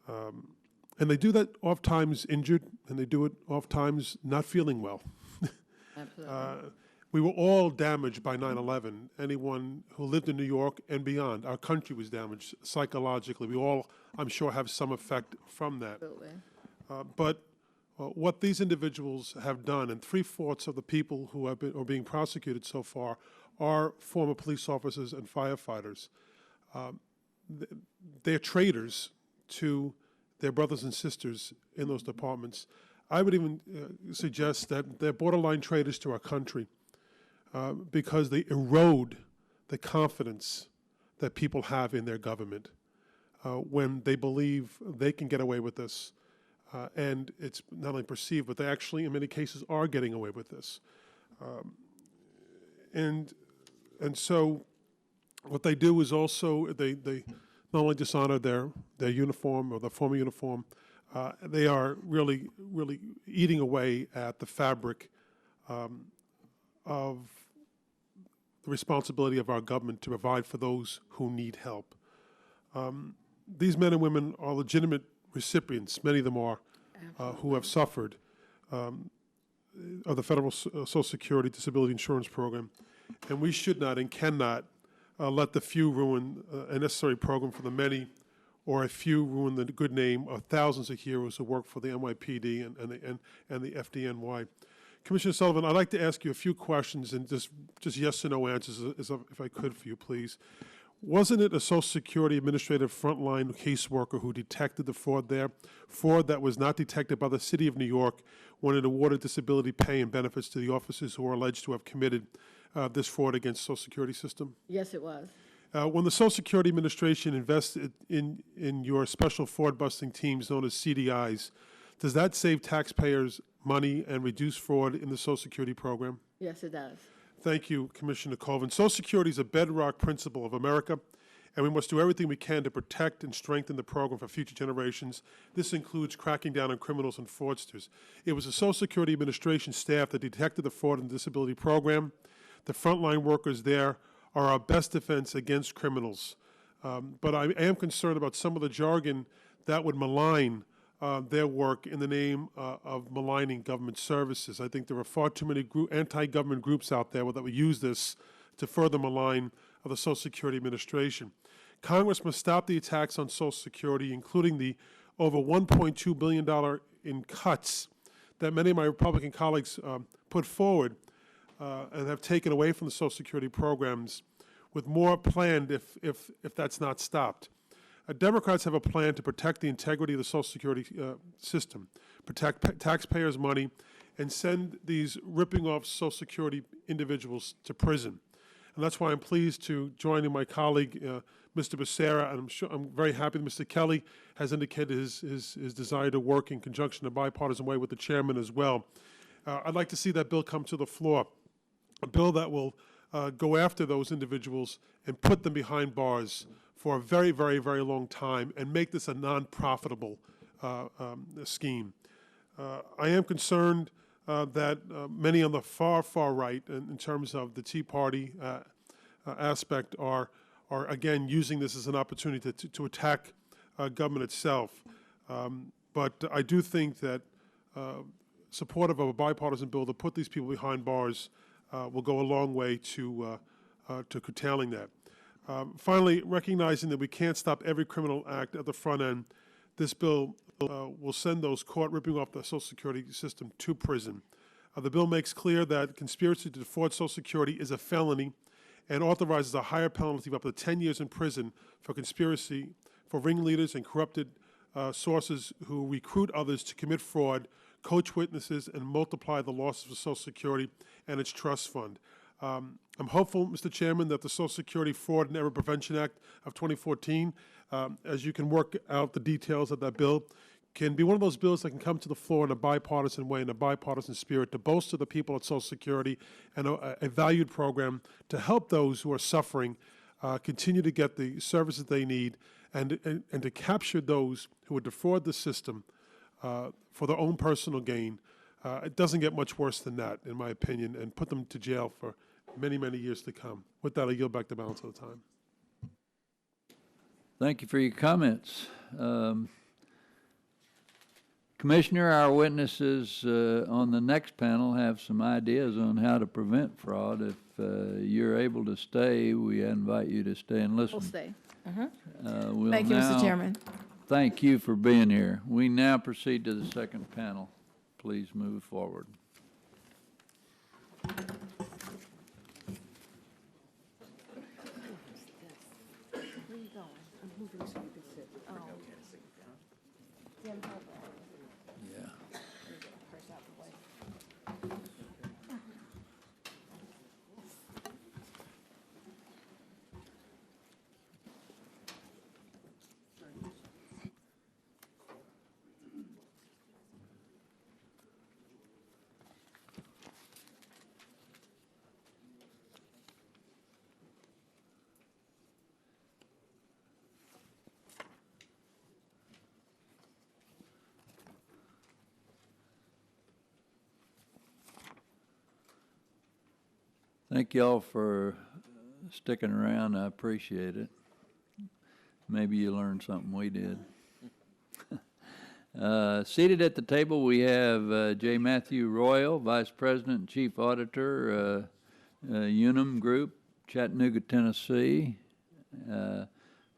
And they do that oftentimes injured, and they do it oftentimes not feeling well. Absolutely. We were all damaged by 9/11. Anyone who lived in New York and beyond, our country was damaged psychologically. We all, I'm sure, have some effect from that. Absolutely. But what these individuals have done, and 3/4 of the people who have been are being prosecuted so far are former police officers and firefighters. They're traitors to their brothers and sisters in those departments. I would even suggest that they're borderline traitors to our country because they erode the confidence that people have in their government when they believe they can get away with this. And it's not only perceived, but they actually, in many cases, are getting away with this. And so what they do is also, they not only dishonor their uniform or their former uniform, they are really eating away at the fabric of the responsibility of our government to provide for those who need help. These men and women are legitimate recipients, many of them are, who have suffered of the federal Social Security Disability Insurance Program, and we should not and cannot let the few ruin a necessary program for the many, or a few ruin the good name of thousands of heroes who work for the NYPD and the FDNY. Commissioner Sullivan, I'd like to ask you a few questions and just yes or no answers, if I could, for you, please. Wasn't it a Social Security Administrative frontline caseworker who detected the fraud there? Fraud that was not detected by the City of New York when it awarded disability pay and benefits to the officers who are alleged to have committed this fraud against the Social Security system? Yes, it was. When the Social Security Administration invested in your special fraud-busting teams known as CDIs, does that save taxpayers money and reduce fraud in the Social Security program? Yes, it does. Thank you, Commissioner Colvin. Social Security is a bedrock principle of America, and we must do everything we can to protect and strengthen the program for future generations. This includes cracking down on criminals and fraudsters. It was the Social Security Administration staff that detected the fraud in the disability program. The frontline workers there are our best defense against criminals. But I am concerned about some of the jargon that would malign their work in the name of maligning government services. I think there are far too many anti-government groups out there that would use this to further malign the Social Security Administration. Congress must stop the attacks on Social Security, including the over $1.2 billion in cuts that many of my Republican colleagues put forward and have taken away from the Social Security programs, with more planned if that's not stopped. Democrats have a plan to protect the integrity of the Social Security system, protect taxpayers' money, and send these ripping off Social Security individuals to prison. And that's why I'm pleased to join in my colleague, Mr. Becerra, and I'm very happy that Mr. Kelly has indicated his desire to work in conjunction in a bipartisan way with the chairman as well. I'd like to see that bill come to the floor, a bill that will go after those individuals and put them behind bars for a very, very, very long time and make this a non-profitable scheme. I am concerned that many on the far, far right, in terms of the Tea Party aspect, are again using this as an opportunity to attack government itself. But I do think that supportive of a bipartisan bill to put these people behind bars will go a long way to curtailing that. Finally, recognizing that we can't stop every criminal act at the front end, this bill will send those caught ripping off the Social Security system to prison. The bill makes clear that conspiracy to defraud Social Security is a felony and authorizes a higher penalty of up to 10 years in prison for conspiracy for ringleaders and corrupted sources who recruit others to commit fraud, coach witnesses, and multiply the losses of Social Security and its trust fund. I'm hopeful, Mr. Chairman, that the Social Security Fraud and Error Prevention Act of 2014, as you can work out the details of that bill, can be one of those bills that can come to the floor in a bipartisan way, in a bipartisan spirit, to bolster the people at Social Security and a valued program to help those who are suffering continue to get the services they need and to capture those who would defraud the system for their own personal gain. It doesn't get much worse than that, in my opinion, and put them to jail for many, many years to come. With that, I yield back the balance of the time. Thank you for your comments. Commissioner, our witnesses on the next panel have some ideas on how to prevent fraud. If you're able to stay, we invite you to stay and listen. We'll stay. We'll Thank you, Mr. now Chairman. Thank you for being here. We now proceed to the second panel. Please move forward. Thank y'all for sticking around. I appreciate it. Maybe you learned something we did. Seated at the table, we have J. Matthew Royal, Vice President and Chief Auditor, Unum Group, Chattanooga, Tennessee.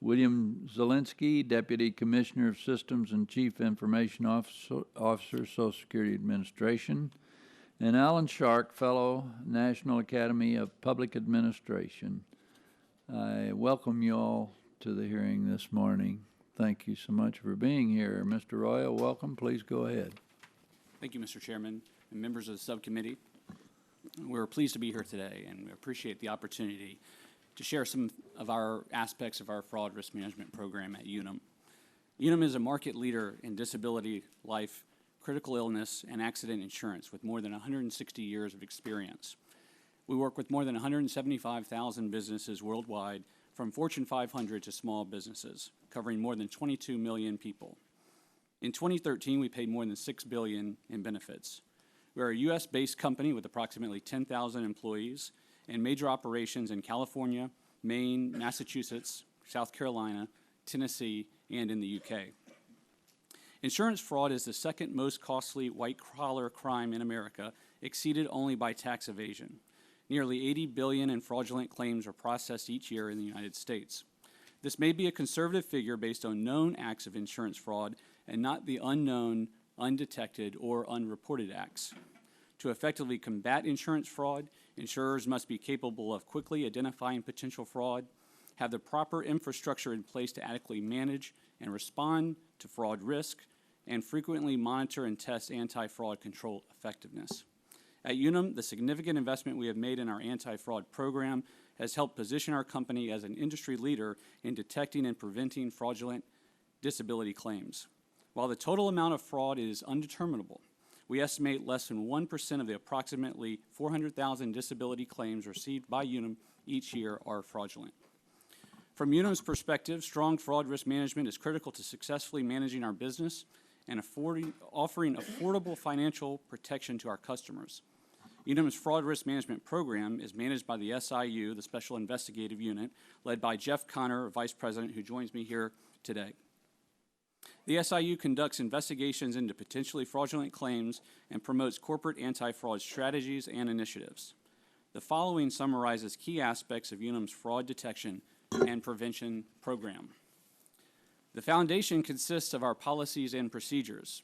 William Zielinski, Deputy Commissioner of Systems and Chief Information Officer, Social Security Administration, and Alan Shark, Fellow, National Academy of Public Administration. I welcome you all to the hearing this morning. Thank you so much for being here. Mr. Royal, welcome. Please go ahead. Thank you, Mr. Chairman and members of the subcommittee. We're pleased to be here today, and we appreciate the opportunity to share some of our aspects of our fraud risk management program at UNM. UNM is a market leader in disability, life, critical illness, and accident insurance with more than 160 years of experience. We work with more than 175,000 businesses worldwide, from Fortune 500 to small businesses, covering more than 22 million people. In 2013, we paid more than $6 billion in benefits. We are a U.S.-based company with approximately 10,000 employees and major operations in California, Maine, Massachusetts, South Carolina, Tennessee, and in the UK. Insurance fraud is the second most costly white-collar crime in America, exceeded only by tax evasion. Nearly $80 billion in fraudulent claims are processed each year in the United States. This may be a conservative figure based on known acts of insurance fraud and not the unknown, undetected, or unreported acts. To effectively combat insurance fraud, insurers must be capable of quickly identifying potential fraud, have the proper infrastructure in place to adequately manage and respond to fraud risk, and frequently monitor and test anti-fraud control effectiveness. At UNM, the significant investment we have made in our anti-fraud program has helped position our company as an industry leader in detecting and preventing fraudulent disability claims. While the total amount of fraud is undeterminable, we estimate less than 1% of the approximately 400,000 disability claims received by UNM each year are fraudulent. From UNM's perspective, strong fraud risk management is critical to successfully managing our business and offering affordable financial protection to our customers. UNM's fraud risk management program is managed by the SIU, the Special Investigative Unit, led by Jeff Connor, Vice President, who joins me here today. The SIU conducts investigations into potentially fraudulent claims and promotes corporate anti-fraud strategies and initiatives. The following summarizes key aspects of UNM's fraud detection and prevention program. The foundation consists of our policies and procedures.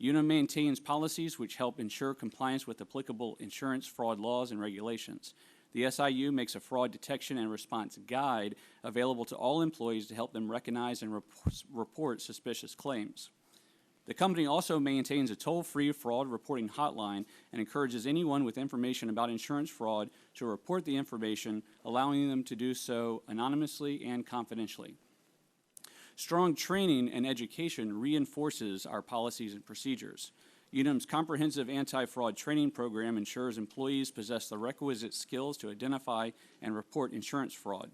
UNM maintains policies which help ensure compliance with applicable insurance fraud laws and regulations. The SIU makes a fraud detection and response guide available to all employees to help them recognize and report suspicious claims. The company also maintains a toll-free fraud reporting hotline and encourages anyone with information about insurance fraud to report the information, allowing them to do so anonymously and confidentially. Strong training and education reinforces our policies and procedures. UNM's comprehensive anti-fraud training program ensures employees possess the requisite skills to identify and report insurance fraud.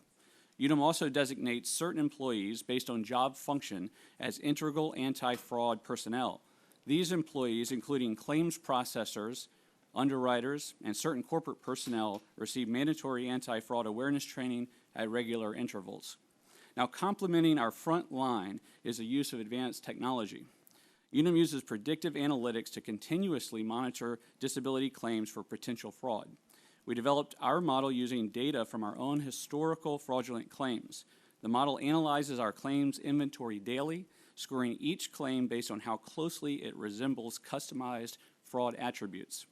UNM also designates certain employees based on job function as integral anti-fraud personnel. These employees, including claims processors, underwriters, and certain corporate personnel, receive mandatory anti-fraud awareness training at regular intervals. Now, complementing our front line is the use of advanced technology. UNM uses predictive analytics to continuously monitor disability claims for potential fraud. We developed our model using data from our own historical fraudulent claims. The model analyzes our claims inventory daily, scoring each claim based on how closely it resembles customized fraud attributes.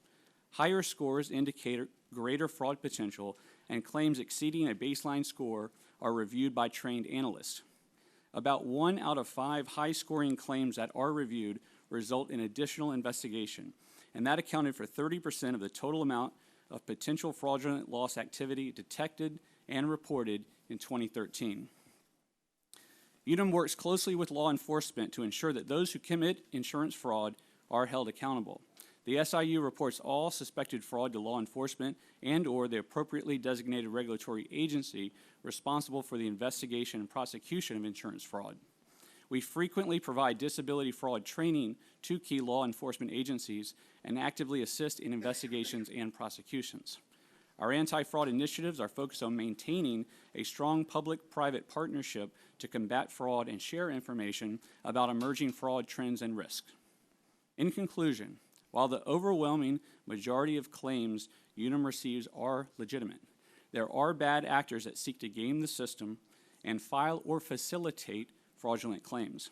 Higher scores indicate greater fraud potential, and claims exceeding a baseline score are reviewed by trained analysts. About 1 out of 5 high-scoring claims that are reviewed result in additional investigation, and that accounted for 30% of the total amount of potential fraudulent loss activity detected and reported in 2013. UNM works closely with law enforcement to ensure that those who commit insurance fraud are held accountable. The SIU reports all suspected fraud to law enforcement and/or the appropriately designated regulatory agency responsible for the investigation and prosecution of insurance fraud. We frequently provide disability fraud training to key law enforcement agencies and actively assist in investigations and prosecutions. Our anti-fraud initiatives are focused on maintaining a strong public-private partnership to combat fraud and share information about emerging fraud trends and risks. In conclusion, while the overwhelming majority of claims UNM receives are legitimate, there are bad actors that seek to game the system and file or facilitate fraudulent claims.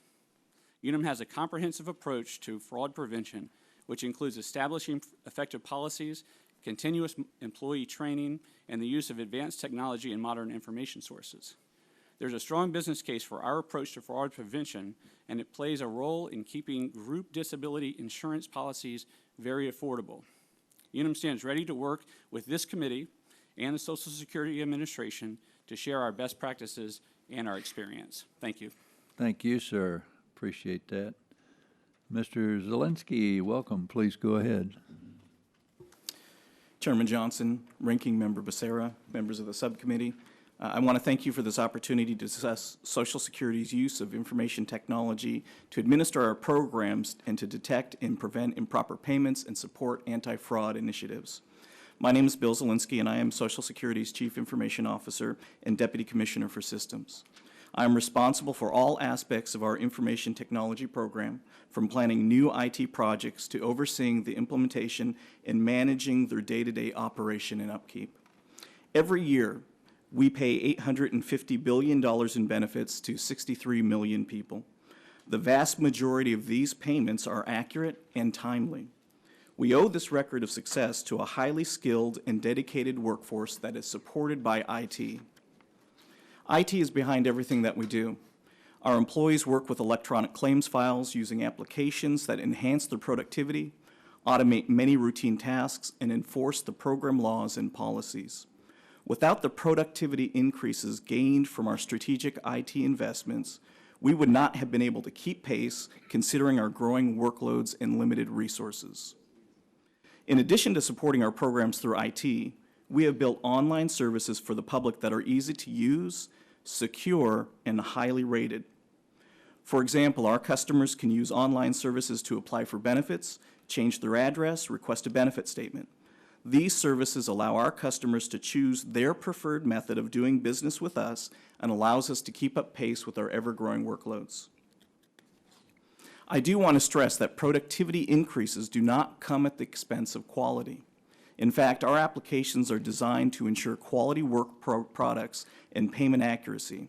UNM has a comprehensive approach to fraud prevention, which includes establishing effective policies, continuous employee training, and the use of advanced technology and modern information sources. There's a strong business case for our approach to fraud prevention, and it plays a role in keeping group disability insurance policies very affordable. UNM stands ready to work with this committee and the Social Security Administration to share our best practices and our experience. Thank you. Thank you, sir. Appreciate that. Mr. Zielinski, welcome. Please go ahead. Chairman Johnson, Ranking Member Becerra, members of the subcommittee, I want to thank you for this opportunity to discuss Social Security's use of information technology to administer our programs and to detect and prevent improper payments and support anti-fraud initiatives. My name is Bill Zielinski, and I am Social Security's Chief Information Officer and Deputy Commissioner for Systems. I am responsible for all aspects of our information technology program, from planning new IT projects to overseeing the implementation and managing their day-to-day operation and upkeep. Every year, we pay $850 billion in benefits to 63 million people. The vast majority of these payments are accurate and timely. We owe this record of success to a highly skilled and dedicated workforce that is supported by IT. IT is behind everything that we do. Our employees work with electronic claims files using applications that enhance their productivity, automate many routine tasks, and enforce the program laws and policies. Without the productivity increases gained from our strategic IT investments, we would not have been able to keep pace considering our growing workloads and limited resources. In addition to supporting our programs through IT, we have built online services for the public that are easy to use, secure, and highly rated. For example, our customers can use online services to apply for benefits, change their address, request a benefit statement. These services allow our customers to choose their preferred method of doing business with us and allows us to keep up pace with our ever-growing workloads. I do want to stress that productivity increases do not come at the expense of quality. In fact, our applications are designed to ensure quality work products and payment accuracy.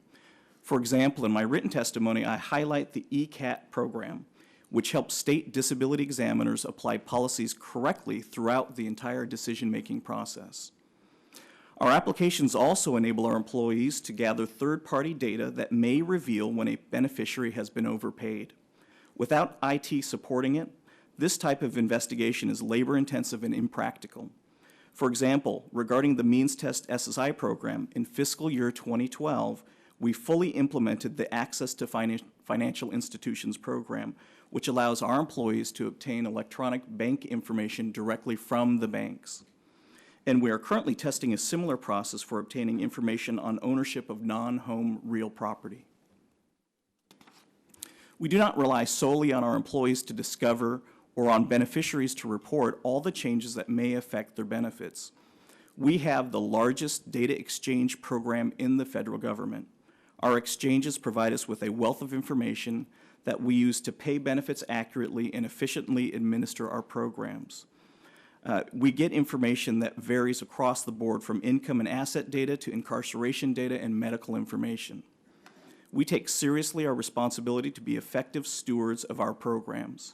For example, in my written testimony, I highlight the ECAT program, which helps state disability examiners apply policies correctly throughout the entire decision-making process. Our applications also enable our employees to gather third-party data that may reveal when a beneficiary has been overpaid. Without IT supporting it, this type of investigation is labor-intensive and impractical. For example, regarding the means test SSI program, in fiscal year 2012, we fully implemented the Access to Financial Institutions program, which allows our employees to obtain electronic bank information directly from the banks. And we are currently testing a similar process for obtaining information on ownership of non-home real property. We do not rely solely on our employees to discover or on beneficiaries to report all the changes that may affect their benefits. We have the largest data exchange program in the federal government. Our exchanges provide us with a wealth of information that we use to pay benefits accurately and efficiently administer our programs. We get information that varies across the board, from income and asset data to incarceration data and medical information. We take seriously our responsibility to be effective stewards of our programs.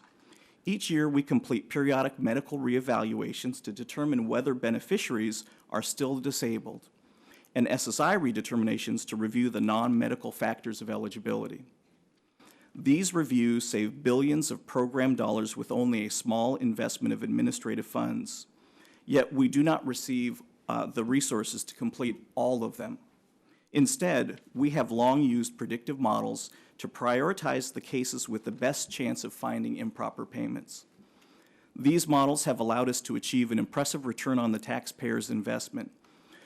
Each year, we complete periodic medical reevaluations to determine whether beneficiaries are still disabled, and SSI redeterminations to review the non-medical factors of eligibility. These reviews save billions of program dollars with only a small investment of administrative funds, yet we do not receive the resources to complete all of them. Instead, we have long used predictive models to prioritize the cases with the best chance of finding improper payments. These models have allowed us to achieve an impressive return on the taxpayer's investment.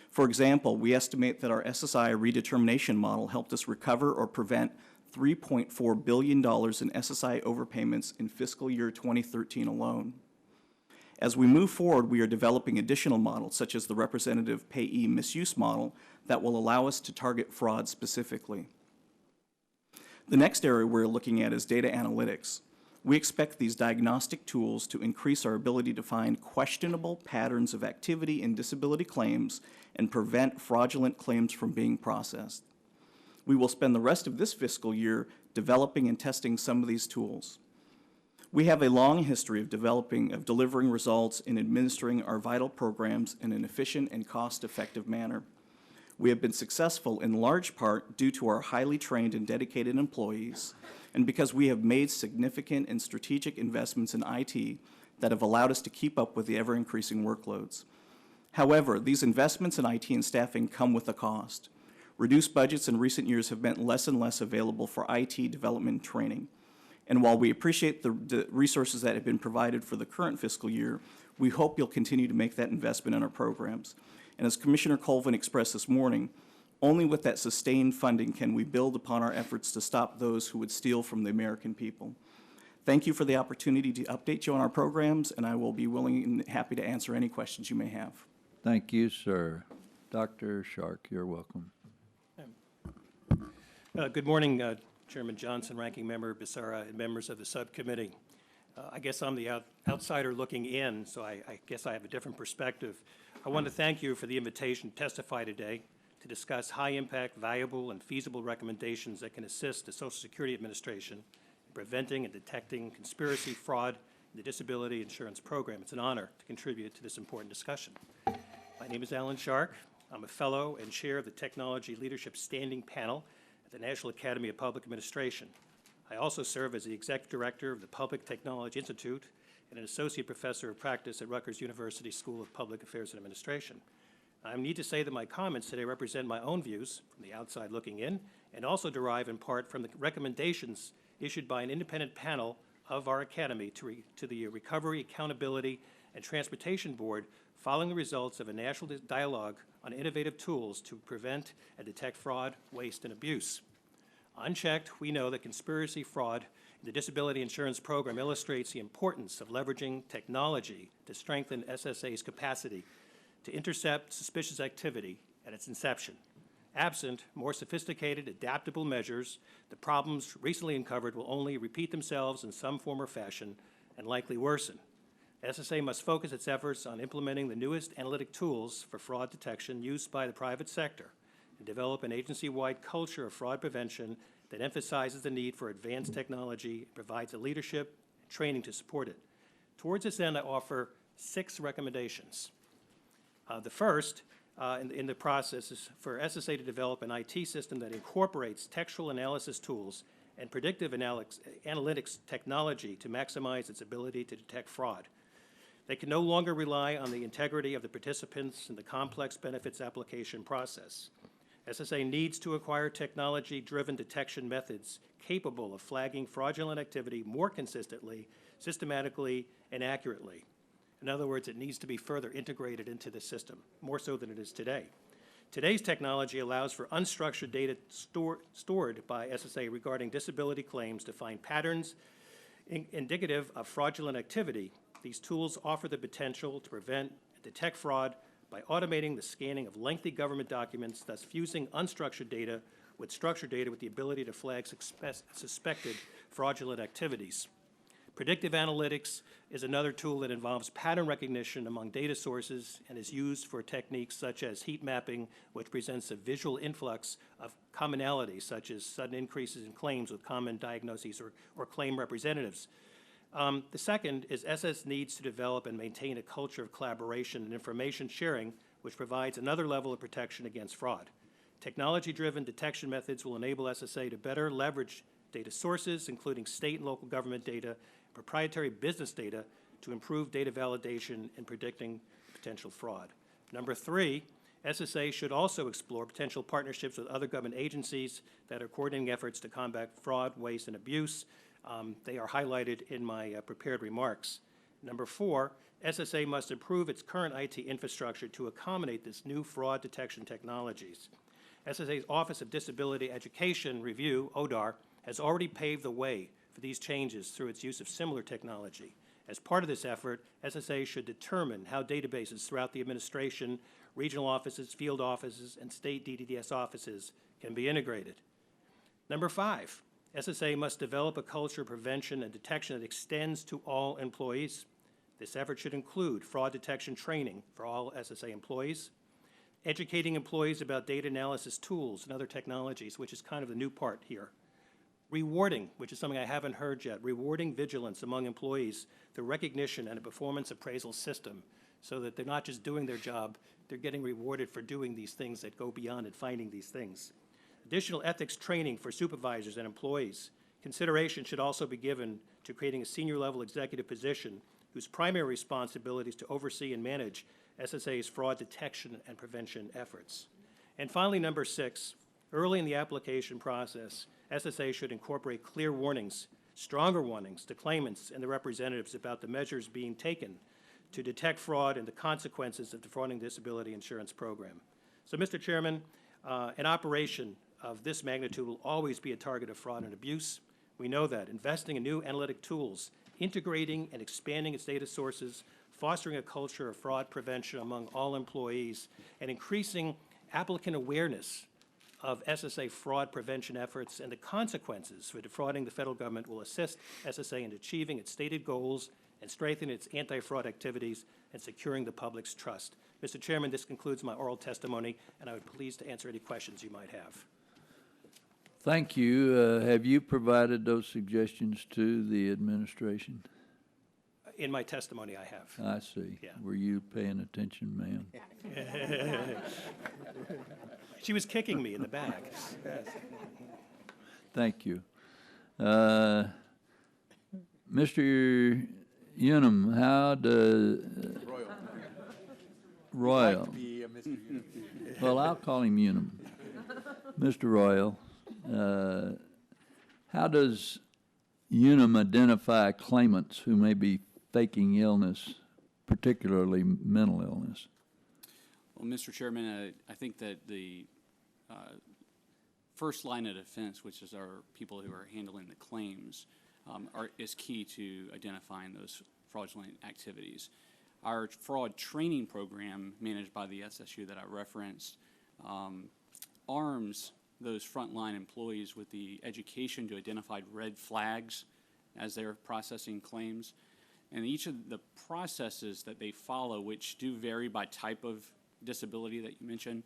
For example, we estimate that our SSI redetermination model helped us recover or prevent $3.4 billion in SSI overpayments in fiscal year 2013 alone. As we move forward, we are developing additional models, such as the representative payee misuse model, that will allow us to target fraud specifically. The next area we're looking at is data analytics. We expect these diagnostic tools to increase our ability to find questionable patterns of activity in disability claims and prevent fraudulent claims from being processed. We will spend the rest of this fiscal year developing and testing some of these tools. We have a long history of delivering results and administering our vital programs in an efficient and cost-effective manner. We have been successful in large part due to our highly trained and dedicated employees, and because we have made significant and strategic investments in IT that have allowed us to keep up with the ever-increasing workloads. However, these investments in IT and staffing come with a cost. Reduced budgets in recent years have meant less and less available for IT development and training. And while we appreciate the resources that have been provided for the current fiscal year, we hope you'll continue to make that investment in our programs. And as Commissioner Colvin expressed this morning, only with that sustained funding can we build upon our efforts to stop those who would steal from the American people. Thank you for the opportunity to update you on our programs, and I will be willing and happy to answer any questions you may have. Thank you, sir. Dr. Shark, you're welcome. Good morning, Chairman Johnson, Ranking Member Becerra, and members of the subcommittee. I guess I'm the outsider looking in, so I guess I have a different perspective. I want to thank you for the invitation to testify today to discuss high-impact, valuable, and feasible recommendations that can assist the Social Security Administration in preventing and detecting conspiracy, fraud, in the disability insurance program. It's an honor to contribute to this important discussion. My name is Alan Shark. I'm a fellow and chair of the Technology Leadership Standing Panel at the National Academy of Public Administration. I also serve as the Executive Director of the Public Technology Institute and an Associate Professor of Practice at Rutgers University School of Public Affairs and Administration. I need to say that my comments today represent my own views from the outside looking in and also derive in part from the recommendations issued by an independent panel of our Academy to the Recovery, Accountability, and Transportation Board following the results of a national dialogue on innovative tools to prevent and detect fraud, waste, and abuse. Unchecked, we know that conspiracy, fraud, in the disability insurance program illustrates the importance of leveraging technology to strengthen SSA's capacity to intercept suspicious activity at its inception. Absent more sophisticated, adaptable measures, the problems recently uncovered will only repeat themselves in some form or fashion and likely worsen. SSA must focus its efforts on implementing the newest analytic tools for fraud detection used by the private sector and develop an agency-wide culture of fraud prevention that emphasizes the need for advanced technology and provides the leadership and training to support it. Towards this end, I offer 6 recommendations. The first in the process is for SSA to develop an IT system that incorporates textual analysis tools and predictive analytics technology to maximize its ability to detect fraud. They can no longer rely on the integrity of the participants in the complex benefits application process. SSA needs to acquire technology-driven detection methods capable of flagging fraudulent activity more consistently, systematically, and accurately. In other words, it needs to be further integrated into the system, more so than it is today. Today's technology allows for unstructured data stored by SSA regarding disability claims to find patterns indicative of fraudulent activity. These tools offer the potential to prevent and detect fraud by automating the scanning of lengthy government documents, thus fusing unstructured data with structured data with the ability to flag suspected fraudulent activities. Predictive analytics is another tool that involves pattern recognition among data sources and is used for techniques such as heat mapping, which presents a visual influx of commonalities, such as sudden increases in claims with common diagnoses or claim representatives. The second is SS needs to develop and maintain a culture of collaboration and information sharing, which provides another level of protection against fraud. Technology-driven detection methods will enable SSA to better leverage data sources, including state and local government data, proprietary business data, to improve data validation and predicting potential fraud. Number 3, SSA should also explore potential partnerships with other government agencies that are coordinating efforts to combat fraud, waste, and abuse. They are highlighted in my prepared remarks. Number 4, SSA must improve its current IT infrastructure to accommodate this new fraud detection technologies. SSA's Office of Disability Education Review, ODAR, has already paved the way for these changes through its use of similar technology. As part of this effort, SSA should determine how databases throughout the administration, regional offices, field offices, and state DDDS offices can be integrated. Number 5, SSA must develop a culture of prevention and detection that extends to all employees. This effort should include fraud detection training for all SSA employees, educating employees about data analysis tools and other technologies, which is kind of the new part here. Rewarding, which is something I haven't heard yet, rewarding vigilance among employees through recognition and a performance appraisal system so that they're not just doing their job, they're getting rewarded for doing these things that go beyond and finding these things. Additional ethics training for supervisors and employees. Consideration should also be given to creating a senior-level executive position whose primary responsibility is to oversee and manage SSA's fraud detection and prevention efforts. And finally, number 6, early in the application process, SSA should incorporate clear warnings, stronger warnings to claimants and their representatives about the measures being taken to detect fraud and the consequences of defrauding the disability insurance program. So, Mr. Chairman, an operation of this magnitude will always be a target of fraud and abuse. We know that. Investing in new analytic tools, integrating and expanding its data sources, fostering a culture of fraud prevention among all employees, and increasing applicant awareness of SSA fraud prevention efforts and the consequences for defrauding the federal government will assist SSA in achieving its stated goals and strengthening its anti-fraud activities and securing the public's trust. Mr. Chairman, this concludes my oral testimony, and I would be pleased to answer any questions you might have. Thank you. Have you provided those suggestions to the administration? In my testimony, I have. I see. Yeah. Were you paying attention, ma'am? She was kicking me in the back. Thank you. Mr. Unum, how does... Royal. Well, I'll call him Unum. Mr. Royal, how does Unum identify claimants who may be faking illness, particularly mental illness? Well, Mr. Chairman, I think that the first line of defense, which is our people who are handling the claims, is key to identifying those fraudulent activities. Our fraud training program, managed by the SSU that I referenced, arms those frontline employees with the education to identify red flags as they're processing claims. And each of the processes that they follow, which do vary by type of disability that you mentioned,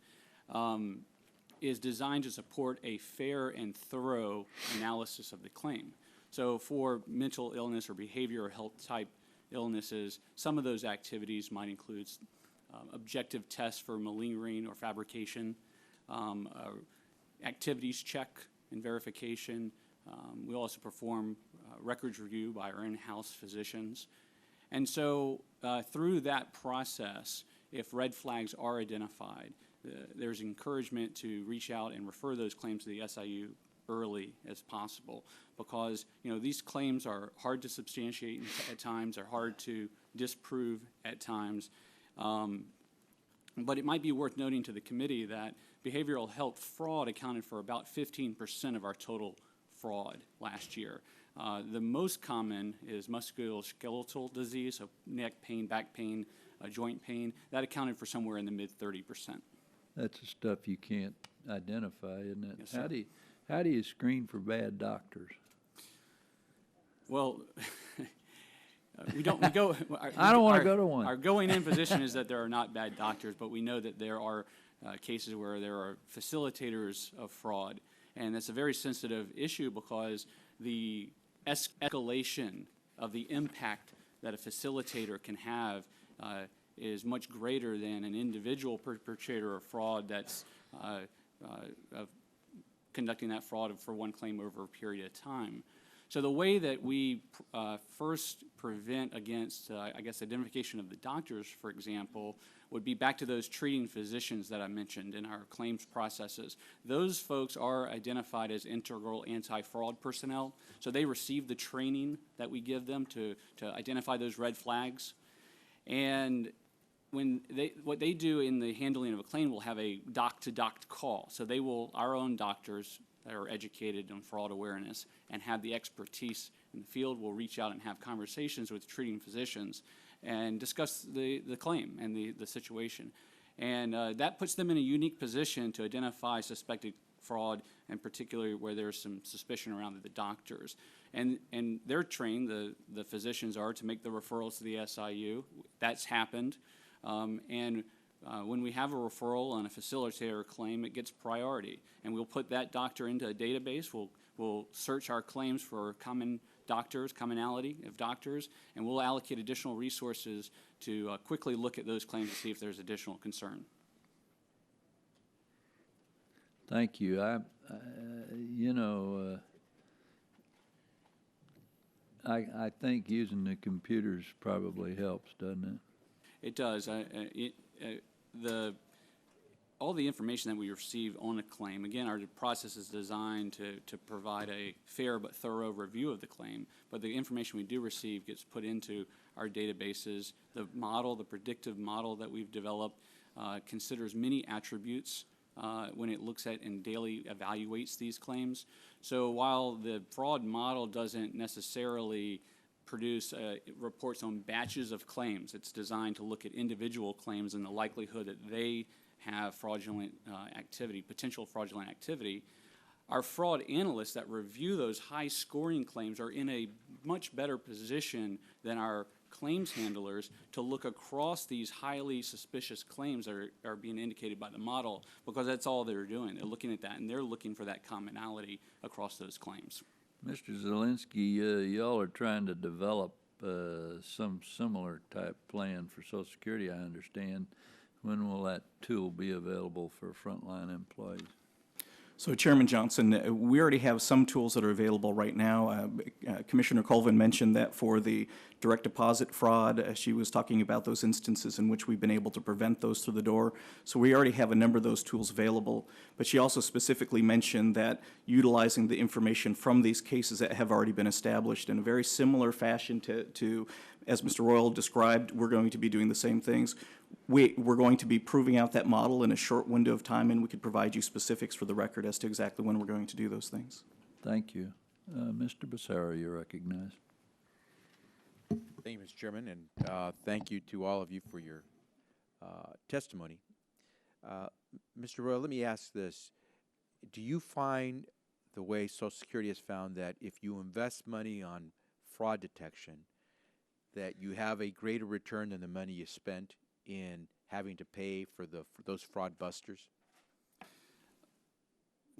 is designed to support a fair and thorough analysis of the claim. So for mental illness or behavioral health type illnesses, some of those activities might include objective tests for malingering or fabrication, activities check and verification. We also perform records review by our in-house physicians. And so through that process, if red flags are identified, there's encouragement to reach out and refer those claims to the SIU early as possible, because these claims are hard to substantiate at times, are hard to disprove at times. But it might be worth noting to the committee that behavioral health fraud accounted for about 15% of our total fraud last year. The most common is musculoskeletal disease, so neck pain, back pain, joint pain. That accounted for somewhere in the mid-30%. That's the stuff you can't identify, isn't it? Yes, sir. How do you screen for bad doctors? Well, we go. I don't want to go to one. Our going-in position is that there are not bad doctors, but we know that there are cases where there are facilitators of fraud, and that's a very sensitive issue because the escalation of the impact that a facilitator can have is much greater than an individual perpetrator of fraud that's conducting that fraud for one claim over a period of time. So the way that we first prevent against, I guess, identification of the doctors, for example, would be back to those treating physicians that I mentioned in our claims processes. Those folks are identified as integral anti-fraud personnel, so they receive the training that we give them to identify those red flags. And what they do in the handling of a claim will have a doc-to-doc call. So they will, our own doctors that are educated on fraud awareness and have the expertise in the field will reach out and have conversations with treating physicians and discuss the claim and the situation. And that puts them in a unique position to identify suspected fraud, and particularly where there's some suspicion around the doctors. And they're trained, the physicians are, to make the referrals to the SIU. That's happened. And When we have a referral on a facilitator claim, it gets priority, and we'll put that doctor into a database. We'll search our claims for common doctors, commonality of doctors, and we'll allocate additional resources to quickly look at those claims to see if there's additional concern. Thank you. You know, I think using the computers probably helps, doesn't it? It does. All the information that we receive on a claim, again, our process is designed to provide a fair but thorough review of the claim, but the information we do receive gets put into our databases. The model, the predictive model that we've developed, considers many attributes when it looks at and daily evaluates these claims. So while the fraud model doesn't necessarily produce reports on batches of claims, it's designed to look at individual claims and the likelihood that they have fraudulent activity, potential fraudulent activity. Our fraud analysts that review those high-scoring claims are in a much better position than our claims handlers to look across these highly suspicious claims that are being indicated by the model, because that's all they're doing. They're looking at that, and they're looking for that commonality across those claims. Mr. Zielinski, y'all are trying to develop some similar type plan for Social Security, I understand. When will that tool be available for frontline employees? So Chairman Johnson, we already have some tools that are available right now. Commissioner Colvin mentioned that for the direct deposit fraud, she was talking about those instances in which we've been able to prevent those through the door. So we already have a number of those tools available. But she also specifically mentioned that utilizing the information from these cases that have already been established in a very similar fashion to as Mr. Royal described, we're going to be doing the same things. We're going to be proving out that model in a short window of time, and we could provide you specifics for the record as to exactly when we're going to do those things. Thank you. Mr. Becerra, you're recognized. Thank you, Mr. Chairman, and thank you to all of you for your testimony. Mr. Royal, let me ask this. Do you find the way Social Security has found that if you invest money on fraud detection, that you have a greater return than the money you spent in having to pay for those fraud busters?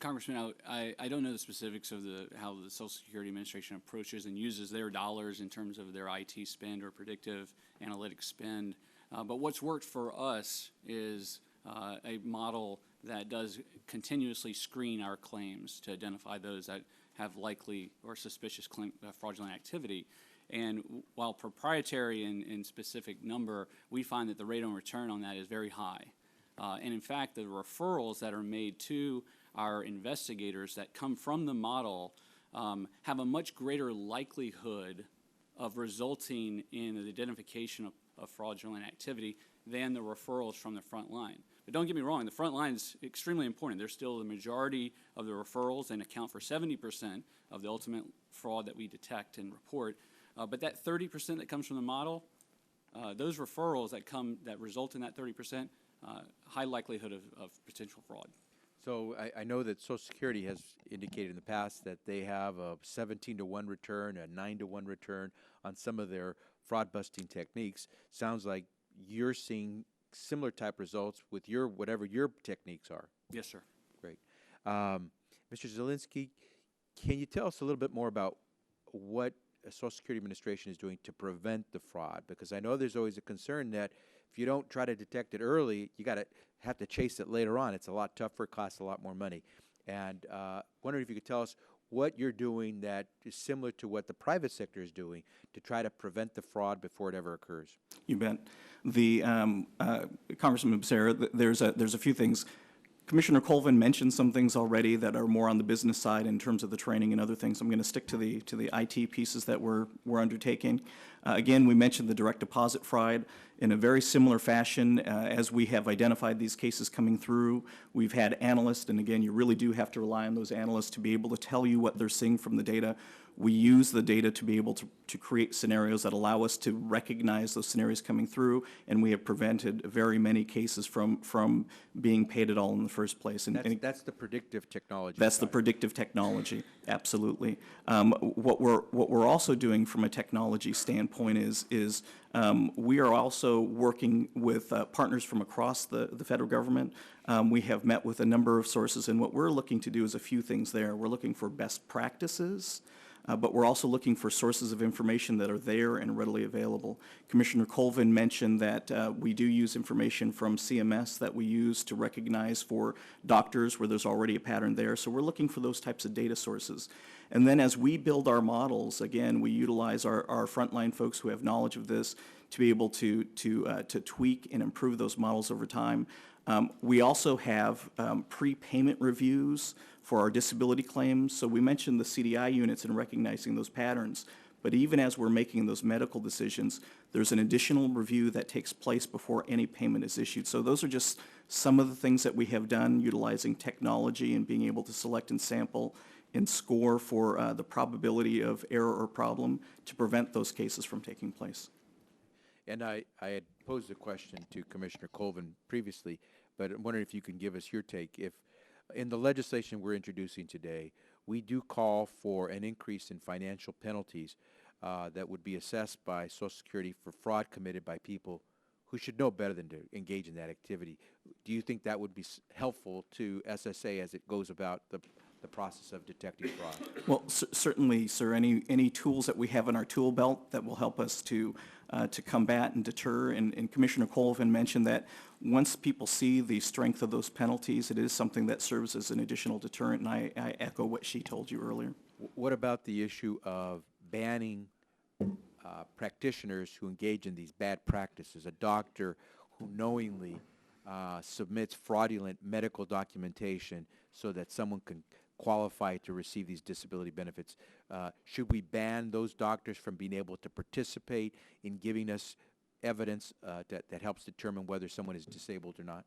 Congressman, I don't know the specifics of how the Social Security Administration approaches and uses their dollars in terms of their IT spend or predictive analytics spend. But what's worked for us is a model that does continuously screen our claims to identify those that have likely or suspicious fraudulent activity. And while proprietary in specific number, we find that the rate of return on that is very high. And in fact, the referrals that are made to our investigators that come from the model have a much greater likelihood of resulting in the identification of fraudulent activity than the referrals from the front line. But don't get me wrong, the front line is extremely important. They're still the majority of the referrals and account for 70% of the ultimate fraud that we detect and report. But that 30% that comes from the model, those referrals that result in that 30%, high likelihood of potential fraud. So I know that Social Security has indicated in the past that they have a 17-to-1 return, a 9-to-1 return on some of their fraud-busting techniques. Sounds like you're seeing similar type results with whatever your techniques are. Yes, sir. Great. Mr. Zielinski, can you tell us a little bit more about what the Social Security Administration is doing to prevent the fraud? Because I know there's always a concern that if you don't try to detect it early, you have to chase it later on. It's a lot tougher, it costs a lot more money. And wondering if you could tell us what you're doing that is similar to what the private sector is doing to try to prevent the fraud before it ever occurs. You bet. The Congressman Becerra, there's a few things. Commissioner Colvin mentioned some things already that are more on the business side in terms of the training and other things. I'm going to stick to the IT pieces that we're undertaking. Again, we mentioned the direct deposit fraud in a very similar fashion. As we have identified these cases coming through, we've had analysts, and again, you really do have to rely on those analysts to be able to tell you what they're seeing from the data. We use the data to be able to create scenarios that allow us to recognize those scenarios coming through, and we have prevented very many cases from being paid at all in the first place. And that's the predictive technology. That's the predictive technology, absolutely. What we're also doing from a technology standpoint point is we are also working with partners from across the federal government. We have met with a number of sources, and what we're looking to do is a few things there. We're looking for best practices, but we're also looking for sources of information that are there and readily available. Commissioner Colvin mentioned that we do use information from CMS that we use to recognize for doctors where there's already a pattern there. So we're looking for those types of data sources. And then as we build our models, again, we utilize our frontline folks who have knowledge of this to be able to tweak and improve those models over time. We also have prepayment reviews for our disability claims. So we mentioned the CDI units and recognizing those patterns. But even as we're making those medical decisions, there's an additional review that takes place before any payment is issued. So those are just some of the things that we have done utilizing technology and being able to select and sample and score for the probability of error or problem to prevent those cases from taking place. And I had posed a question to Commissioner Colvin previously, but I'm wondering if you can give us your take. If in the legislation we're introducing today, we do call for an increase in financial penalties that would be assessed by Social Security for fraud committed by people who should know better than to engage in that activity. Do you think that would be helpful to SSA as it goes about the process of detecting fraud? Well, certainly, sir. Any tools that we have in our tool belt that will help us to combat and deter. And Commissioner Colvin mentioned that once people see the strength of those penalties, it is something that serves as an additional deterrent. And I echo what she told you earlier. What about the issue of banning practitioners who engage in these bad practices? A doctor who knowingly submits fraudulent medical documentation so that someone can qualify to receive these disability benefits. Should we ban those doctors from being able to participate in giving us evidence that helps determine whether someone is disabled or not?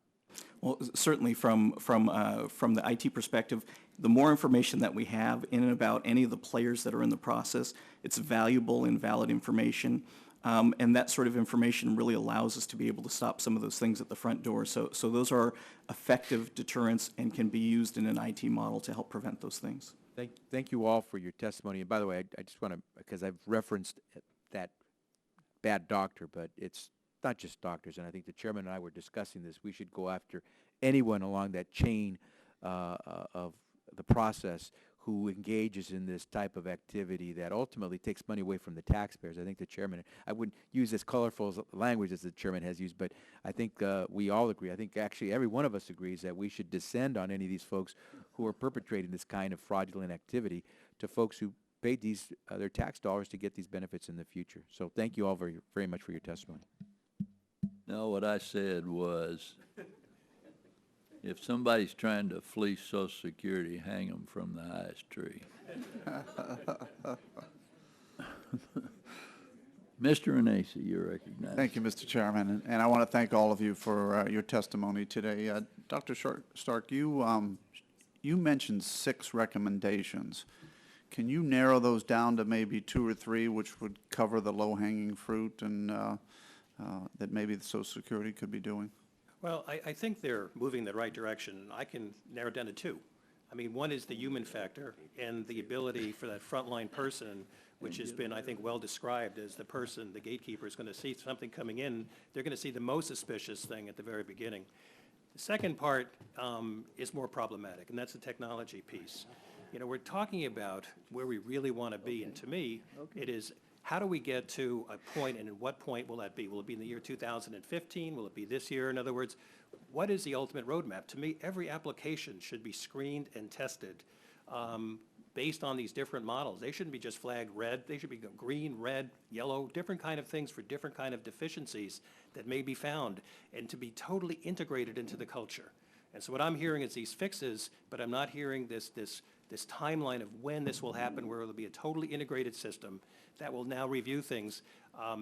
Well, certainly from the IT perspective, the more information that we have in and about any of the players that are in the process, it's valuable and valid information. And that sort of information really allows us to be able to stop some of those things at the front door. So those are effective deterrents and can be used in an IT model to help prevent those things. Thank you all for your testimony. And by the way, I just want to, because I've referenced that bad doctor, but it's not just doctors, and I think the chairman and I were discussing this. We should go after anyone along that chain of the process who engages in this type of activity that ultimately takes money away from the taxpayers. I think the chairman, I wouldn't use as colorful language as the chairman has used, but I think we all agree. I think actually every one of us agrees that we should descend on any of these folks who are perpetrating this kind of fraudulent activity to folks who paid these their tax dollars to get these benefits in the future. So thank you all very much for your testimony. No, what I said was, if somebody's trying to fleece Social Security, hang them from the highest tree. Mr. Renacci, you're recognized. Thank you, Mr. Chairman, and I want to thank all of you for your testimony today. Dr. Stark, you mentioned 6 recommendations. Can you narrow those down to maybe 2 or 3, which would cover the low-hanging fruit and that maybe the Social Security could be doing? Well, I think they're moving in the right direction. I can narrow it down to 2. I mean, one is the human factor and the ability for that frontline person, which has been, I think, well described as the person, the gatekeeper, is going to see something coming in. They're going to see the most suspicious thing at the very beginning. The second part is more problematic, and that's the technology piece. You know, we're talking about where we really want to be, and to me, it is, how do we get to a point, and at what point will that be? Will it be in the year 2015? Will it be this year? In other words, what is the ultimate roadmap? To me, every application should be screened and tested based on these different models. They shouldn't be just flagged red. They should be green, red, yellow, different kind of things for different kind of deficiencies that may be found, and to be totally integrated into the culture. And so what I'm hearing is these fixes, but I'm not hearing this timeline of when this will happen, where it'll be a totally integrated system that will now review things.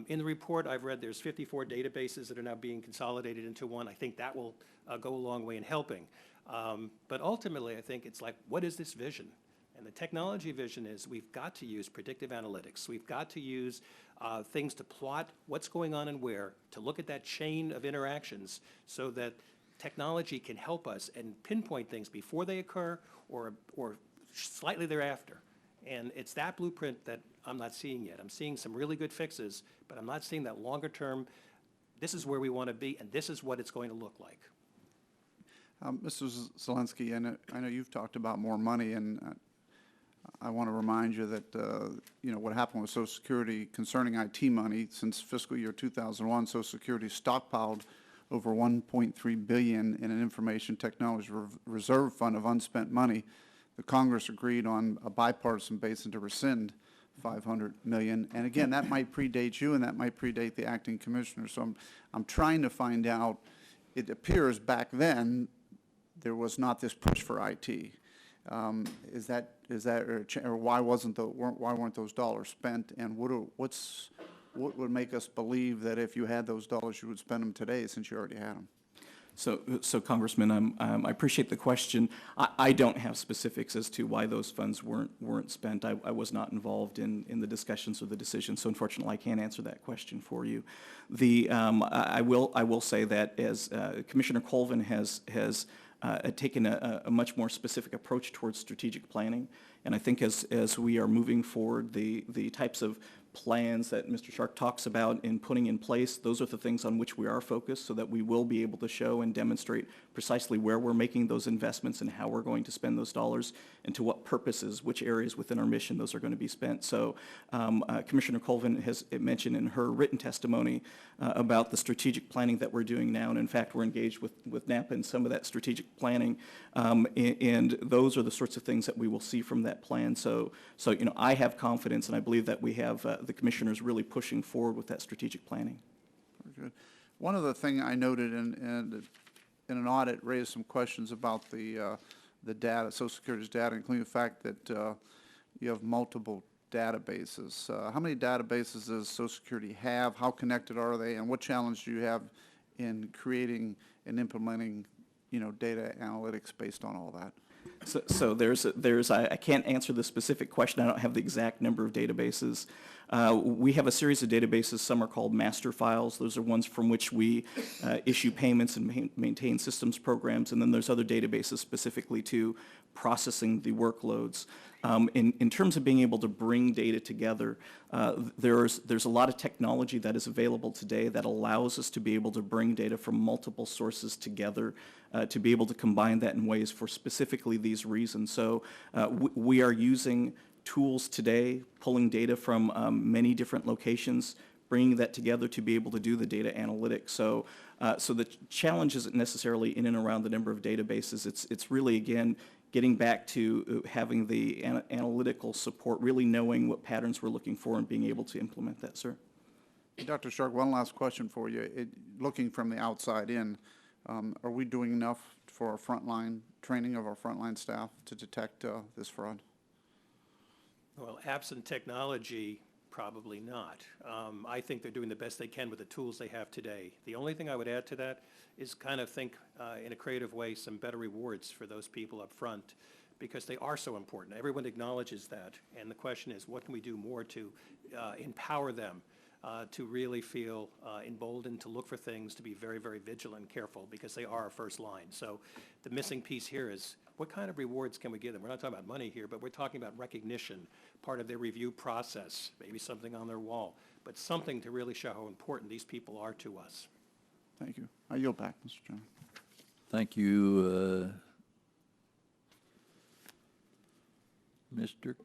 In the report I've read, there's 54 databases that are now being consolidated into one. I think that will go a long way in helping. But ultimately, I think it's like, what is this vision? And the technology vision is we've got to use predictive analytics. We've got to use things to plot what's going on and where, to look at that chain of interactions so that technology can help us and pinpoint things before they occur or slightly thereafter. And it's that blueprint that I'm not seeing yet. I'm seeing some really good fixes, but I'm not seeing that longer term, this is where we want to be, and this is what it's going to look like. Mr. Zelensky, I know you've talked about more money, and I want to remind you that, you know, what happened with Social Security concerning IT money since fiscal year 2001, Social Security stockpiled over $1.3 billion in an information technology reserve fund of unspent money. The Congress agreed on a bipartisan basis to rescind $500 million. And again, that might predate you and that might predate the acting commissioner. So I'm trying to find out, it appears back then there was not this push for IT. Is that or why weren't those dollars spent? And what would make us believe that if you had those dollars, you would spend them today since you already had them? So Congressman, I appreciate the question. I don't have specifics as to why those funds weren't spent. I was not involved in the discussions or the decisions, so unfortunately I can't answer that question for you. I will say that as Commissioner Colvin has taken a much more specific approach towards strategic planning, and I think as we are moving forward, the types of plans that Mr. Shark talks about in putting in place, those are the things on which we are focused so that we will be able to show and demonstrate precisely where we're making those investments and how we're going to spend those dollars and to what purposes, which areas within our mission those are going to be spent. So Commissioner Colvin has mentioned in her written testimony about the strategic planning that we're doing now, and in fact we're engaged with NAPA in some of that strategic planning, and those are the sorts of things that we will see from that plan. So you know, I have confidence, and I believe that we have the commissioners really pushing forward with that strategic planning. Very good. One other thing I noted in an audit raised some questions about the data, Social Security's data, including the fact that you have multiple databases. How many databases does Social Security have? How connected are they? And what challenge do you have in creating and implementing, you know, data analytics based on all that? So I can't answer the specific question. I don't have the exact number of databases. We have a series of databases. Some are called master files. Those are ones from which we issue payments and maintain systems programs. And then there's other databases specifically to processing the workloads. In terms of being able to bring data together, there's a lot of technology that is available today that allows us to be able to bring data from multiple sources together, to be able to combine that in ways for specifically these reasons. So we are using tools today, pulling data from many different locations, bringing that together to be able to do the data analytics. So the challenge isn't necessarily in and around the number of databases. It's really, again, getting back to having the analytical support, really knowing what patterns we're looking for and being able to implement that, sir. Dr. Shark, one last question for you. Looking from the outside in, are we doing enough for our frontline training of our frontline staff to detect this fraud? Well, absent technology, probably not. I think they're doing the best they can with the tools they have today. The only thing I would add to that is kind of think in a creative way some better rewards for those people up front, because they are so important. Everyone acknowledges that, and the question is, what can we do more to empower them to really feel emboldened to look for things, to be very, very vigilant and careful, because they are our first line. So the missing piece here is, what kind of rewards can we give them? We're not talking about money here, but we're talking about recognition, part of their review process, maybe something on their wall, but something to really show how important these people are to us. Thank you. I yield back, Mr. Chairman. Thank you, Mr.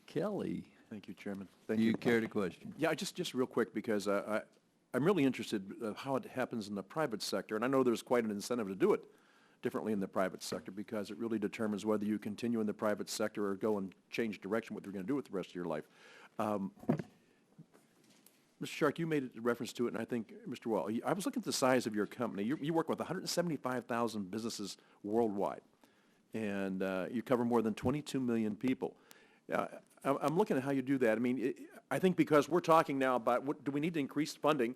Kelly. Thank you, Chairman. Do you care to question? Yeah, just real quick, because I'm really interested how it happens in the private sector, and I know there's quite an incentive to do it differently in the private sector, because it really determines whether you continue in the private sector or go and change direction, what you're going to do with the rest of your life. Mr. Shark, you made a reference to it, and I think, Mr. Wall, I was looking at the size of your company. You work with 175,000 businesses worldwide, and you cover more than 22 million people. I'm looking at how you do that. I mean, I think because we're talking now about do we need to increase funding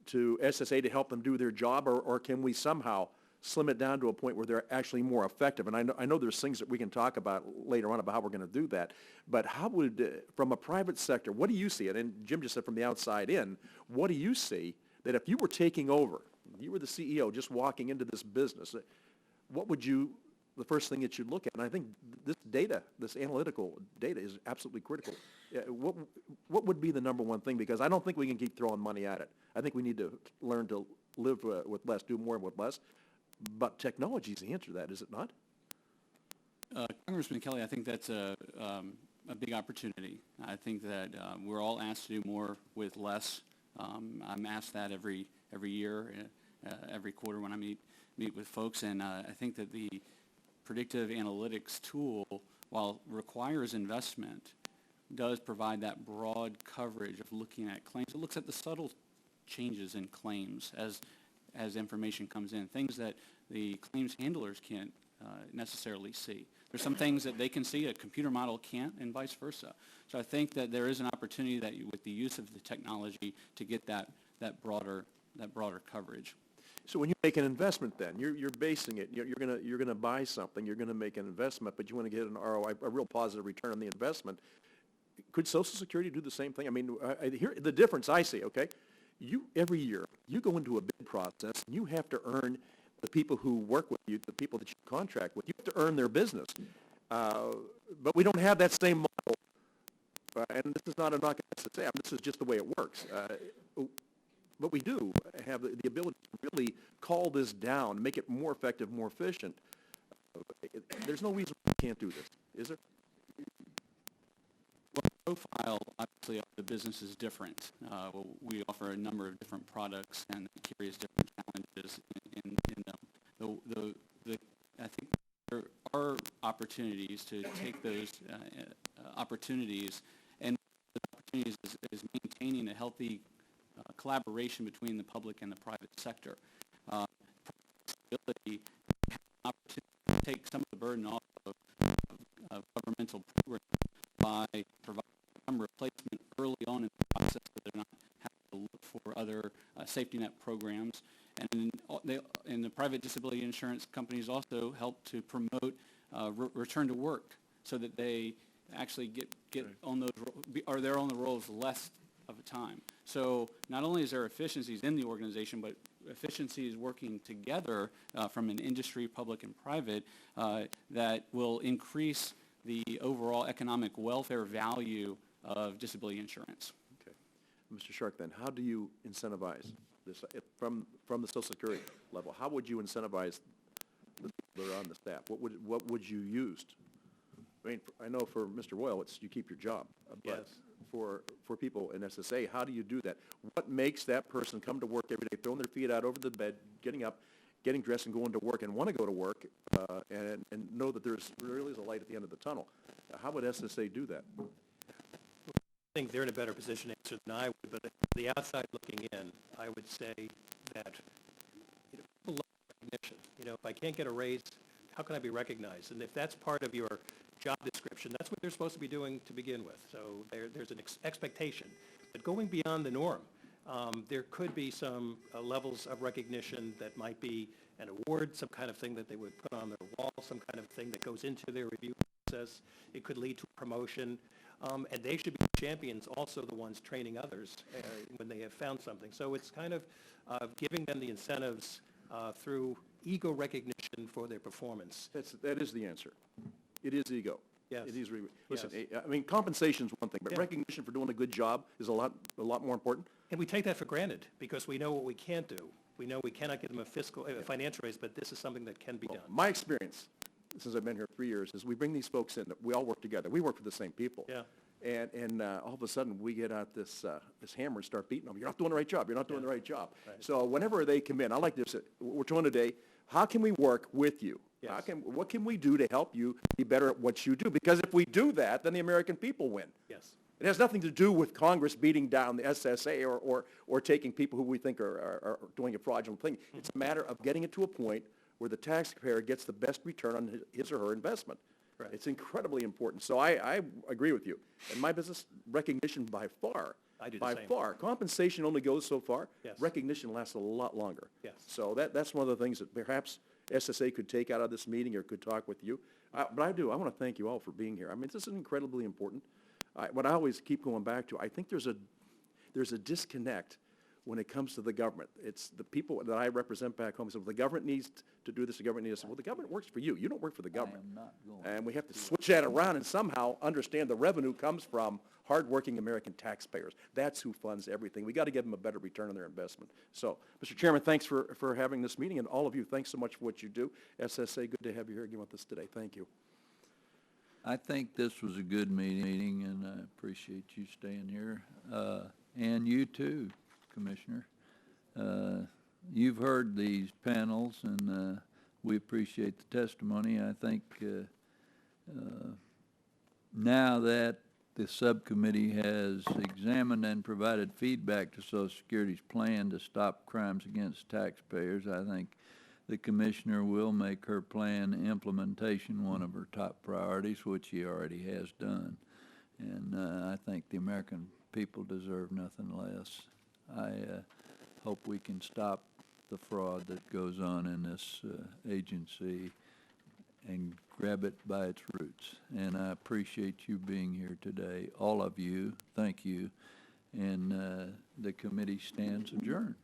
to SSA to help them do their job, or can we somehow slim it down to a point where they're actually more effective? And I know there's things that we can talk about later on about how we're going to do that. But how would, from a private sector, what do you see? And Jim just said from the outside in, what do you see that if you were taking over, you were the CEO just walking into this business, what would you the first thing it should look at. And I think this data, this analytical data is absolutely critical. What would be the number one thing? Because I don't think we can keep throwing money at it. I think we need to learn to live with less, do more with less. But technology is the answer to that, is it not? Congressman Kelly, I think that's a big opportunity. I think that we're all asked to do more with less. I'm asked that every year, every quarter when I meet with folks, and I think that the predictive analytics tool, while requires investment, does provide that broad coverage of looking at claims. It looks at the subtle changes in claims as information comes in, things that the claims handlers can't necessarily see. There's some things that they can see a computer model can't, and vice versa. So I think that there is an opportunity that with the use of the technology to get that broader coverage. So when you make an investment, then you're basing it. You're gonna buy something. You're gonna make an investment, but you want to get an ROI, a real positive return on the investment. Could Social Security do the same thing? I mean, here the difference I see. Okay, every year you go into a bid process, and you have to earn the people who work with you, the people that you contract with. You have to earn their business, but we don't have that same model. And this is not a knock at SSA. This is just the way it works. But we do have the ability to really call this down, make it more effective, more efficient. There's no reason we can't do this, is there? Well, the profile, obviously, of the business is different. We offer a number of different products, and it carries different challenges in them. I think there are opportunities to take those opportunities, and the opportunities is maintaining a healthy collaboration between the public and the private sector. Ability to have an opportunity to take some of the burden off of governmental programs by providing some replacement early on in the process, so they're not having to look for other safety net programs. And the private disability insurance companies also help to promote return to work, so that they actually get on those, are there on the rolls less of a time. So not only is there efficiencies in the organization, but efficiencies working together from an industry, public and private, that will increase the overall economic welfare value of disability insurance. Okay. Mr. Shark, then, how do you incentivize this from the Social Security level? How would you incentivize the people that are on the staff? What would you use? I mean, I know for Mr. Royal, it's you keep your job. But Yes. For people in SSA, how do you do that? What makes that person come to work every day, throwing their feet out over the bed, getting up, getting dressed and going to work, and want to go to work, and know that there really is a light at the end of the tunnel? How would SSA do that? I think they're in a better position to answer than I would, but from the outside looking in, I would say that people love recognition. If I can't get a raise, how can I be recognized? And if that's part of your job description, that's what they're supposed to be doing to begin with. So there's an expectation. But going beyond the norm, there could be some levels of recognition that might be an award, some kind of thing that they would put on their wall, some kind of thing that goes into their review process. It could lead to promotion. And they should be champions, also the ones training others when they have found something. So it's kind of giving them the incentives through ego recognition for their performance. That is the answer. It is ego. Yes. It is. Listen, Yes. I mean, compensation is one thing, but Yeah. recognition for doing a good job is a lot more important. And we take that for granted because we know what we can't do. We know we cannot give them a financial raise, but this is something that can be done. My experience, since I've been here 3 years, is we bring these folks in, we all work together. We work for the same people. Yeah. And all of a sudden, we get out this hammer and start beating them. You're not doing the right job. You're not doing the right job. Right. So whenever they come in, I like this. We're doing today, how can we work with you? Yes. What can we do to help you be better at what you do? Because if we do that, then the American people win. Yes. It has nothing to do with Congress beating down the SSA or taking people who we think are doing a fraudulent thing. It's a matter of getting it to a point where the taxpayer gets the best return on his or her investment. Right. It's incredibly important. So I agree with you. In my business, recognition by far. I do the by same. far. Compensation only goes so far. Yes. Recognition lasts a lot longer. Yes. So that's one of the things that perhaps SSA could take out of this meeting or could talk with you. But I want to thank you all for being here. I mean, this is incredibly important. What I always keep going back to, I think there's a disconnect when it comes to the government. It's the people that I represent back home. So the government needs to do this, the government needs to, well, the government works for you. You don't work for the government. And we have to switch that around and somehow understand the revenue comes from hardworking American taxpayers. That's who funds everything. We got to give them a better return on their investment. So, Mr. Chairman, thanks for having this meeting, and all of you, thanks so much for what you do. SSA, good to have you here again with us today. Thank you. I think this was a good meeting, and I appreciate you staying here, and you too, Commissioner. You've heard these panels, and we appreciate the testimony. I think now that the subcommittee has examined and provided feedback to Social Security's plan to stop crimes against taxpayers, I think the Commissioner will make her plan implementation one of her top priorities, which he already has done. And I think the American people deserve nothing less. I hope we can stop the fraud that goes on in this agency and grab it by its roots. And I appreciate you being here today, all of you. Thank you. And the committee stands adjourned.